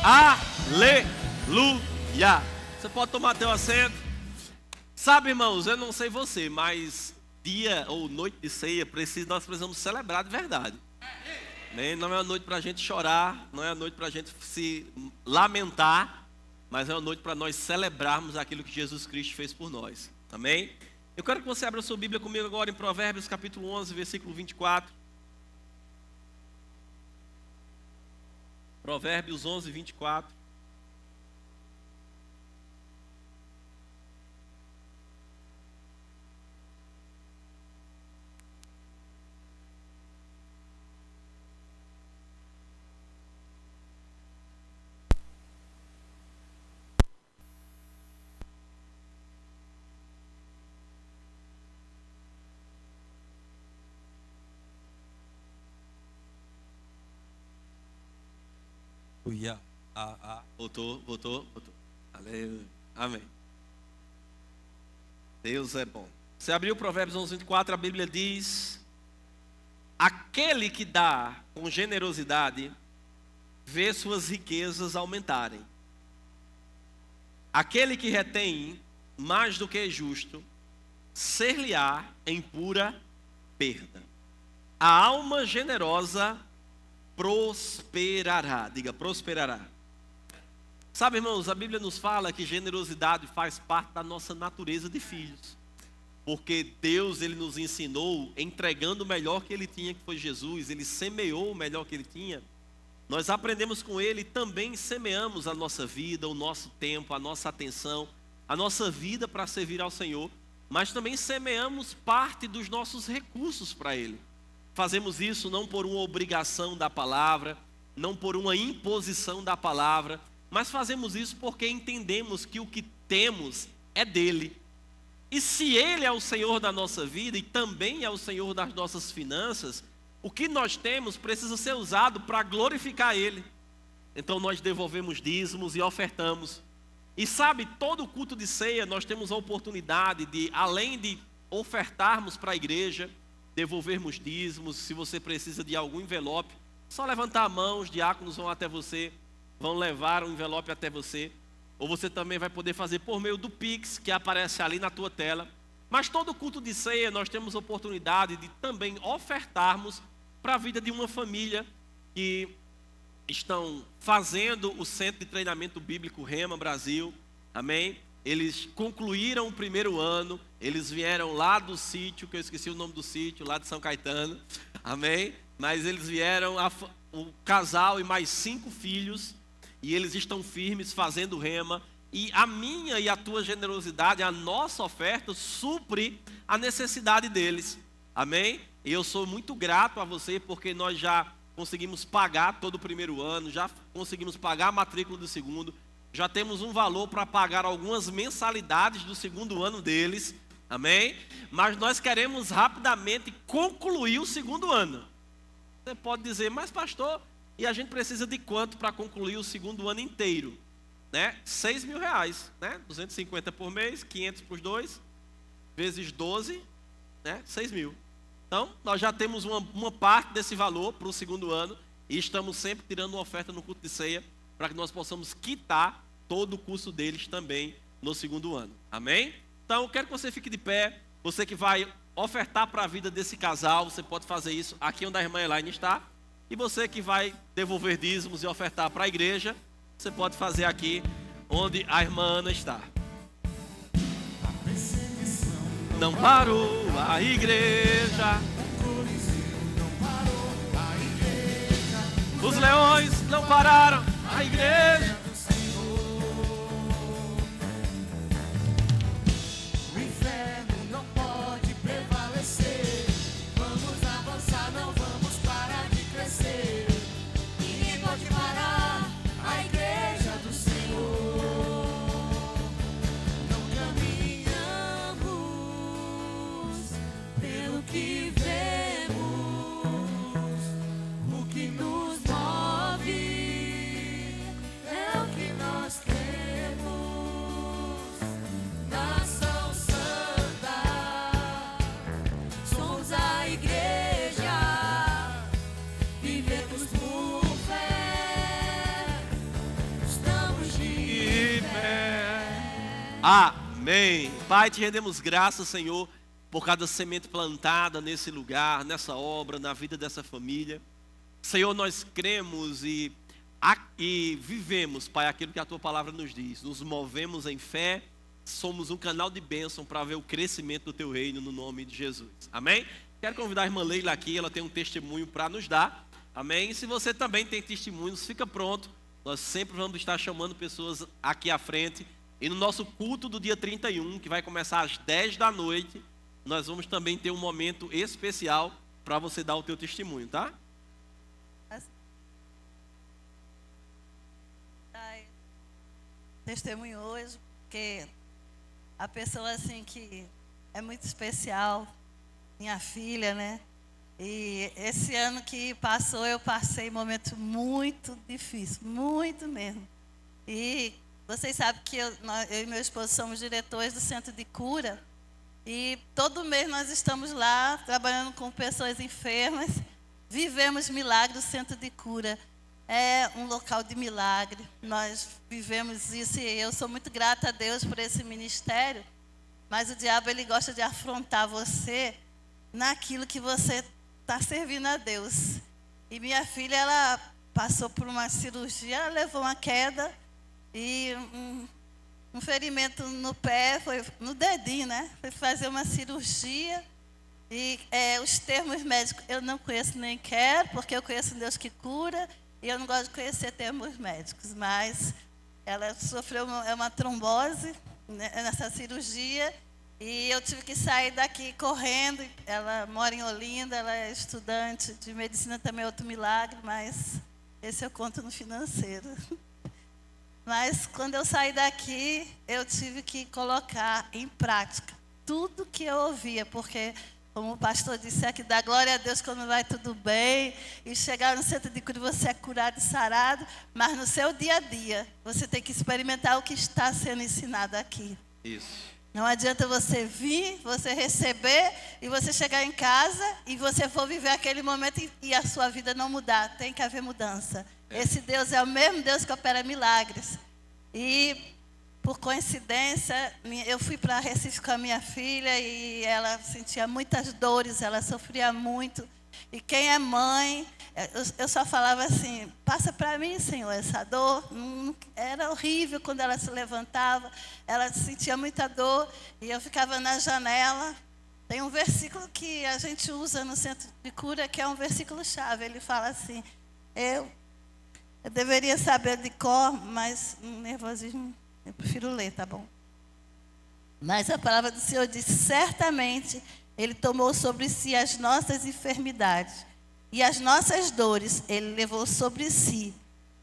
Aleluia. Você pode tomar teu assento. Sabe, irmãos, eu não sei você, mas dia ou noite de ceia, nós precisamos celebrar de verdade. Não é uma noite para a gente chorar, não é uma noite para a gente se lamentar, mas é uma noite para nós celebrarmos aquilo que Jesus Cristo fez por nós. Amém? Eu quero que você abra a sua Bíblia comigo agora em Provérbios capítulo 11, versículo 24. Provérbios 11, 24. Voltou. Aleluia. Amém. Deus é bom. Você abriu Provérbios 11, 24, a Bíblia diz: aquele que dá com generosidade, vê suas riquezas aumentarem. Aquele que retém mais do que é justo, ser-lhe-á em pura perda. A alma generosa prosperará. Diga, prosperará. Sabe, irmãos, a Bíblia nos fala que generosidade faz parte da nossa natureza de filhos. Porque Deus, Ele nos ensinou entregando o melhor que Ele tinha, que foi Jesus. Ele semeou o melhor que Ele tinha. Nós aprendemos com Ele e também semeamos a nossa vida, o nosso tempo, a nossa atenção, a nossa vida para servir ao Senhor. Mas também semeamos parte dos nossos recursos para Ele. Fazemos isso não por uma obrigação da palavra, não por uma imposição da palavra, mas fazemos isso porque entendemos que o que temos é dele. E se ele é o Senhor da nossa vida e também é o Senhor das nossas finanças, o que nós temos precisa ser usado para glorificar ele. Então nós devolvemos dízimos e ofertamos. E sabe, todo culto de ceia nós temos a oportunidade de, além de ofertarmos para a igreja, devolvermos dízimos. Se você precisa de algum envelope, só levantar a mão, os diáconos vão até você, vão levar um envelope até você. Ou você também vai poder fazer por meio do Pix, que aparece ali na tua tela. Mas todo culto de ceia nós temos a oportunidade de também ofertarmos para a vida de uma família que estão fazendo o Centro de Treinamento Bíblico Rema Brasil. Amém? Eles concluíram o primeiro ano, eles vieram lá do sítio, que eu esqueci o nome do sítio, lá de São Caetano. Amém? Mas eles vieram, o casal e mais 5 filhos, e eles estão firmes fazendo rema. E a minha e a tua generosidade, a nossa oferta, supre a necessidade deles. Amém? E eu sou muito grato a você, porque nós já conseguimos pagar todo o primeiro ano, já conseguimos pagar a matrícula do segundo, já temos um valor para pagar algumas mensalidades do segundo ano deles. Amém? Mas nós queremos rapidamente concluir o segundo ano. Você pode dizer, mas pastor, e a gente precisa de quanto para concluir o segundo ano inteiro? Né? 6 mil reais, né? 250 por mês, 500 por 2, vezes 12, né? 6 mil. Então, nós já temos uma parte desse valor para o segundo ano e estamos sempre tirando uma oferta no culto de ceia para que nós possamos quitar todo o custo deles também no segundo ano. Amém? Então, eu quero que você fique de pé. Você que vai ofertar para a vida desse casal, você pode fazer isso aqui onde a irmã Elaine está. E você que vai devolver dízimos e ofertar para a igreja, você pode fazer aqui onde a irmã Ana está. Não parou a igreja. Os leões não pararam a igreja. O inferno não pode prevalecer. Vamos avançar, não vamos parar de crescer. Ninguém pode parar a igreja do Senhor. Não caminhamos pelo que vemos. O que nos move é Amém. Pai, te rendemos graças, Senhor, por cada semente plantada nesse lugar, nessa obra, na vida dessa família. Senhor, nós cremos e vivemos, Pai, aquilo que a Tua palavra nos diz. Nos movemos em fé, somos um canal de bênção para ver o crescimento do Teu reino no nome de Jesus. Amém? Quero convidar a irmã Leila aqui, ela tem um testemunho para nos dar. Amém? E se você também tem testemunhos, fica pronto. Nós sempre vamos estar chamando pessoas aqui à frente. E no nosso culto do dia 31, que vai começar às 10 da noite, nós vamos também ter um momento especial para você dar o teu testemunho, tá? Testemunho hoje, porque a pessoa assim que é muito especial, minha filha, né? E esse ano que passou, eu passei um momento muito difícil, muito mesmo. E vocês sabem que eu e meu esposo somos diretores do Centro de Cura. E todo mês nós estamos lá, trabalhando com pessoas enfermas. Vivemos milagres do Centro de Cura. É um local de milagre. Nós vivemos isso e eu sou muito grata a Deus por esse ministério. Mas o diabo, ele gosta de afrontar você naquilo que você está servindo a Deus. E minha filha, ela passou por uma cirurgia, ela levou uma queda e um ferimento no pé, foi no dedinho, né? Foi fazer uma cirurgia. E os termos médicos eu não conheço nem quero, porque eu conheço um Deus que cura. E eu não gosto de conhecer termos médicos, mas ela sofreu uma trombose nessa cirurgia e eu tive que sair daqui correndo. Ela mora em Olinda, ela é estudante de medicina, também é outro milagre, mas esse eu conto no financeiro. Mas quando eu saí daqui, eu tive que colocar em prática tudo que eu ouvia, porque, como o pastor disse aqui, dá glória a Deus quando vai tudo bem, e chegar no centro de cura você é curado e sarado, mas no seu dia a dia, você tem que experimentar o que está sendo ensinado aqui. Isso. Não adianta você vir, você receber, e você chegar em casa, e você for viver aquele momento e a sua vida não mudar. Tem que haver mudança. Esse Deus é o mesmo Deus que opera milagres. E por coincidência, eu fui para Recife com a minha filha e ela sentia muitas dores, ela sofria muito. E quem é mãe, eu só falava assim, passa para mim, Senhor, essa dor. Era horrível quando ela se levantava, ela sentia muita dor e eu ficava na janela. Tem um versículo que a gente usa no Centro de Cura, que é um versículo-chave. Ele fala assim, eu deveria saber de cor, mas nervosismo... Eu prefiro ler, tá bom? Mas a palavra do Senhor diz, certamente Ele tomou sobre si as nossas enfermidades e as nossas dores Ele levou sobre si.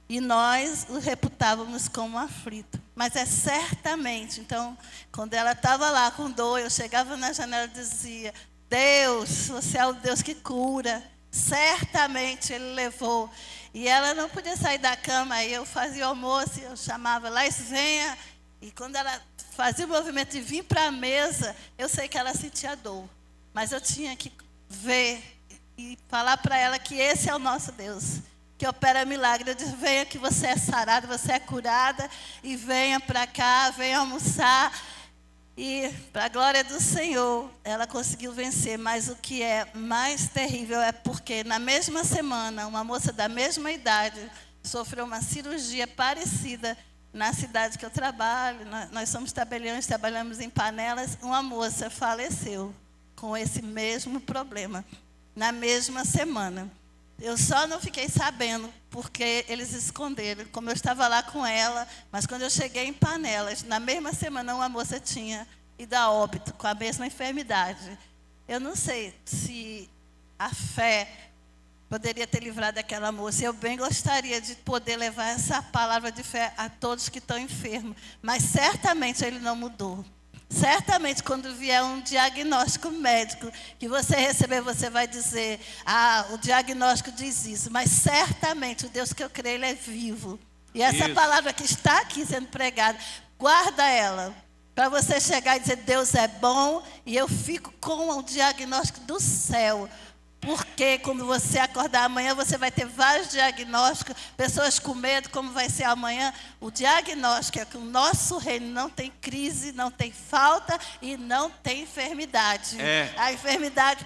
E nós o reputávamos como aflito. Mas é certamente. Então, quando ela estava lá com dor, eu chegava na janela e dizia, Deus, você é o Deus que cura. Certamente Ele levou. E ela não podia sair da cama, aí eu fazia o almoço, eu chamava, Laís, venha. E quando ela fazia o movimento de vir para a mesa, eu sei que ela sentia dor. Mas eu tinha que ver e falar para ela que esse é o nosso Deus, que opera milagre. Eu disse, venha que você é sarada, você é curada, e venha para cá, venha almoçar. E, para a glória do Senhor, ela conseguiu vencer. Mas o que é mais terrível é porque, na mesma semana, uma moça da mesma idade sofreu uma cirurgia parecida na cidade que eu trabalho. Nós somos tabeliões, trabalhamos em panelas. Uma moça faleceu com esse mesmo problema, na mesma semana. Eu só não fiquei sabendo, porque eles esconderam, como eu estava lá com ela, mas quando eu cheguei em Panelas, na mesma semana uma moça tinha ido a óbito com a mesma enfermidade. Eu não sei se a fé poderia ter livrado aquela moça. Eu bem gostaria de poder levar essa palavra de fé a todos que estão enfermos, mas certamente ele não mudou. Certamente, quando vier um diagnóstico médico que você receber, você vai dizer, o diagnóstico diz isso. Mas certamente, o Deus que eu creio, Ele é vivo. E essa palavra que está aqui sendo pregada, guarda ela. Para você chegar e dizer, Deus é bom, e eu fico com o diagnóstico do céu. Porque quando você acordar amanhã, você vai ter vários diagnósticos, pessoas com medo, como vai ser amanhã. O diagnóstico é que o nosso reino não tem crise, não tem falta e não tem enfermidade. A enfermidade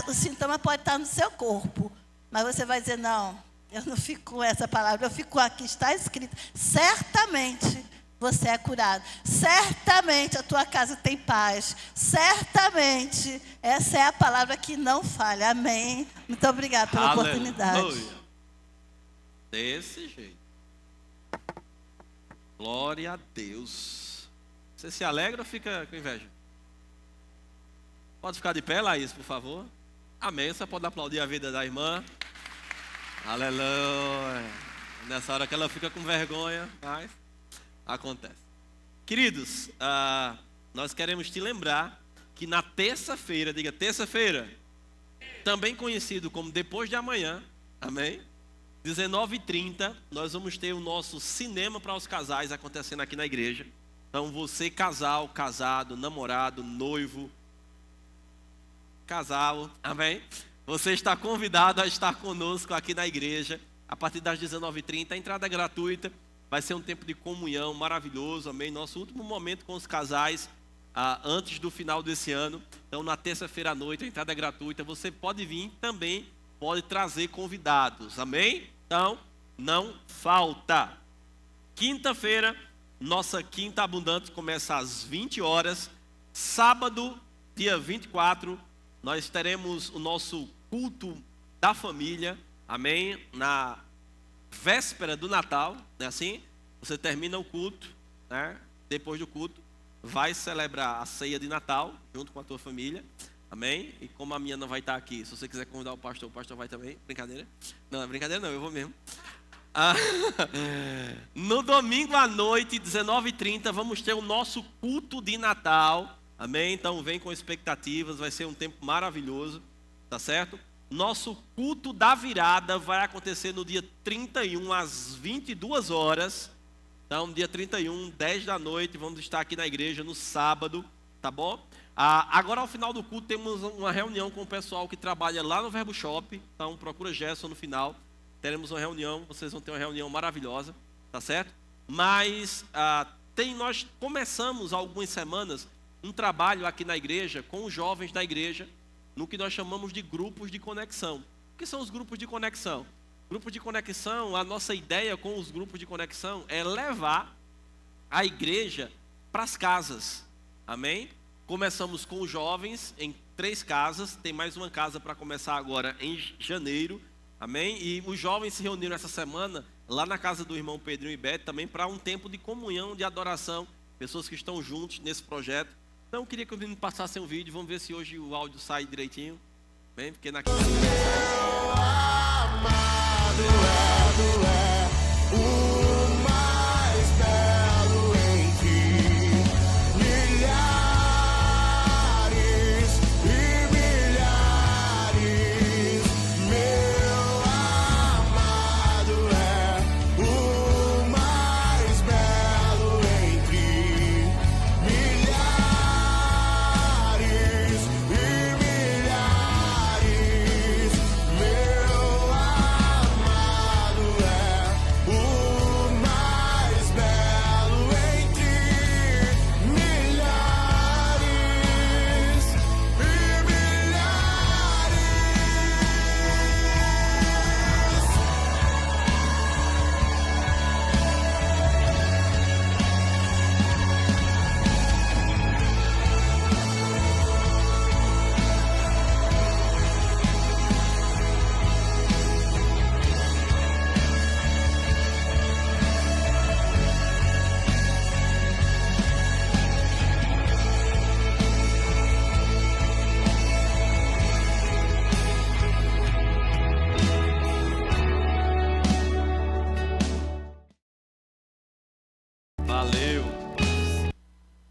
o sintoma pode estar no seu corpo, mas você vai dizer, não, eu não fico com essa palavra, eu fico com aqui, está escrito, certamente você é curado. Certamente a tua casa tem paz. Certamente essa é a palavra que não falha. Amém. Muito obrigada pela oportunidade. Desse jeito. Glória a Deus. Você se alegra ou fica com inveja? Pode ficar de pé, Laís, por favor. Amém. Você pode aplaudir a vida da irmã. Aleluia. Nessa hora que ela fica com vergonha, mas acontece. Queridos, nós queremos te lembrar que na terça-feira, diga terça-feira, também conhecido como depois de amanhã, amém? 19h30, nós vamos ter o nosso cinema para os casais acontecendo aqui na igreja. Então você, casal, casado, namorado, noivo, casal, amém? Você está convidado a estar conosco aqui na igreja a partir das 19h30, a entrada é gratuita. Vai ser um tempo de comunhão maravilhoso, amém? Nosso último momento com os casais antes do final desse ano. Então, na terça-feira à noite, a entrada é gratuita. Você pode vir também, pode trazer convidados, amém? Então, não falta. Quinta-feira, nossa Quinta Abundante começa às 20 horas. Sábado, dia 24, nós teremos o nosso culto da família, amém? Na véspera do Natal, não é assim? Você termina o culto, né? Depois do culto, vai celebrar a ceia de Natal junto com a tua família, amém? E como a minha não vai estar aqui, se você quiser convidar o pastor vai também. Brincadeira? Não, brincadeira não, eu vou mesmo. No domingo à noite, 19h30, vamos ter o nosso culto de Natal, amém? Então vem com expectativas, vai ser um tempo maravilhoso, tá certo? Nosso culto da virada vai acontecer no dia 31 às 22 horas. Então, dia 31, 10 da noite, vamos estar aqui na igreja no sábado, tá bom? Agora, ao final do culto, temos uma reunião com o pessoal que trabalha lá no Verbo Shop. Então, procura Gerson no final. Teremos uma reunião, vocês vão ter uma reunião maravilhosa, tá certo? Mas nós começamos há algumas semanas um trabalho aqui na igreja com os jovens da igreja, no que nós chamamos de grupos de conexão. O que são os grupos de conexão? Grupos de conexão, a nossa ideia com os grupos de conexão é levar a igreja para as casas, amém? Começamos com os jovens em 3 casas, tem mais uma casa para começar agora em janeiro, amém? E os jovens se reuniram essa semana lá na casa do irmão Pedrinho e Bete também para um tempo de comunhão, de adoração, pessoas que estão juntos nesse projeto. Então eu queria que os meninos passassem um vídeo, vamos ver se hoje o áudio sai direitinho. Bem, porque na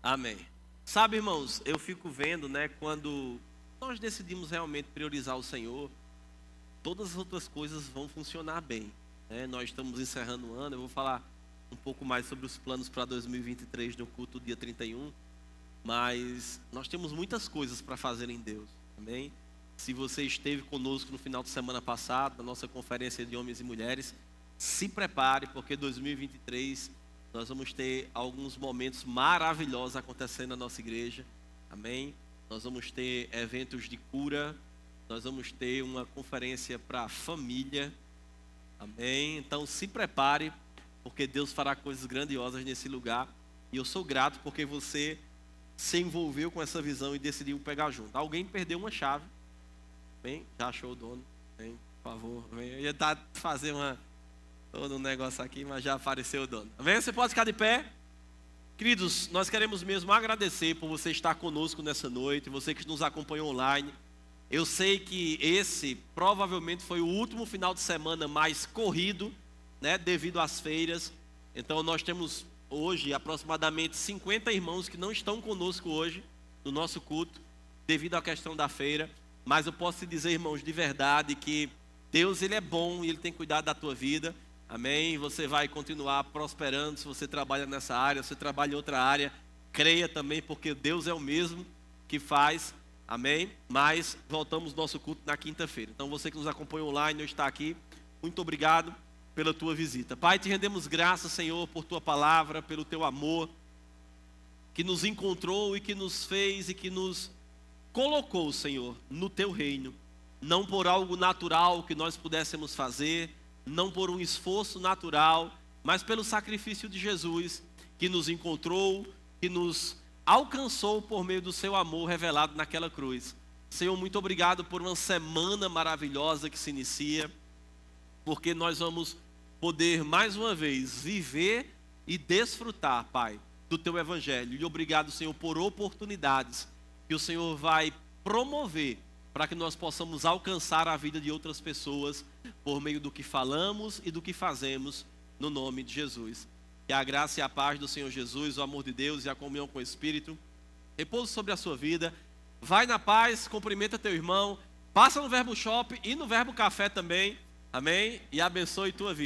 amém. Sabe, irmãos, eu fico vendo, né, quando nós decidimos realmente priorizar o Senhor, todas as outras coisas vão funcionar bem, né? Nós estamos encerrando o ano, eu vou falar um pouco mais sobre os planos para 2023 no culto dia 31, mas nós temos muitas coisas para fazer em Deus, amém? Se você esteve conosco no final de semana passado, na nossa conferência de homens e mulheres, se prepare, porque 2023 nós vamos ter alguns momentos maravilhosos acontecendo na nossa igreja. Amém? Nós vamos ter eventos de cura, nós vamos ter uma conferência para família. Amém? Então se prepare, porque Deus fará coisas grandiosas nesse lugar. E eu sou grato porque você se envolveu com essa visão e decidiu pegar junto. Alguém perdeu uma chave. Bem, já achou o dono? Bem, por favor. Bem, eu ia fazer todo um negócio aqui, mas já apareceu o dono. Amém? Você pode ficar de pé? Queridos, nós queremos mesmo agradecer por você estar conosco nessa noite, você que nos acompanhou online. Eu sei que esse provavelmente foi o último final de semana mais corrido, né, devido às feiras. Então nós temos hoje aproximadamente 50 irmãos que não estão conosco hoje no nosso culto, devido à questão da feira. Mas eu posso te dizer, irmãos, de verdade que Deus, Ele é bom e Ele tem cuidado da tua vida. Amém? Você vai continuar prosperando se você trabalha nessa área, se você trabalha em outra área. Creia também, porque Deus é o mesmo que faz. Amém? Mas voltamos ao nosso culto na quinta-feira. Então você que nos acompanha online ou está aqui, muito obrigado pela tua visita. Pai, te rendemos graças, Senhor, por tua palavra, pelo teu amor, que nos encontrou e que nos fez e que nos colocou, Senhor, no teu reino. Não por algo natural que nós pudéssemos fazer, não por um esforço natural, mas pelo sacrifício de Jesus, que nos encontrou, que nos alcançou por meio do seu amor revelado naquela cruz. Senhor, muito obrigado por uma semana maravilhosa que se inicia, porque nós vamos poder mais uma vez viver e desfrutar, Pai, do teu evangelho. E obrigado, Senhor, por oportunidades que o Senhor vai promover para que nós possamos alcançar a vida de outras pessoas por meio do que falamos e do que fazemos no nome de Jesus. Que a graça e a paz do Senhor Jesus, o amor de Deus e a comunhão com o Espírito repouse sobre a sua vida. Vai na paz, cumprimenta teu irmão, passa no Verbo Shop e no Verbo Café também. Amém? E abençoe tua vida.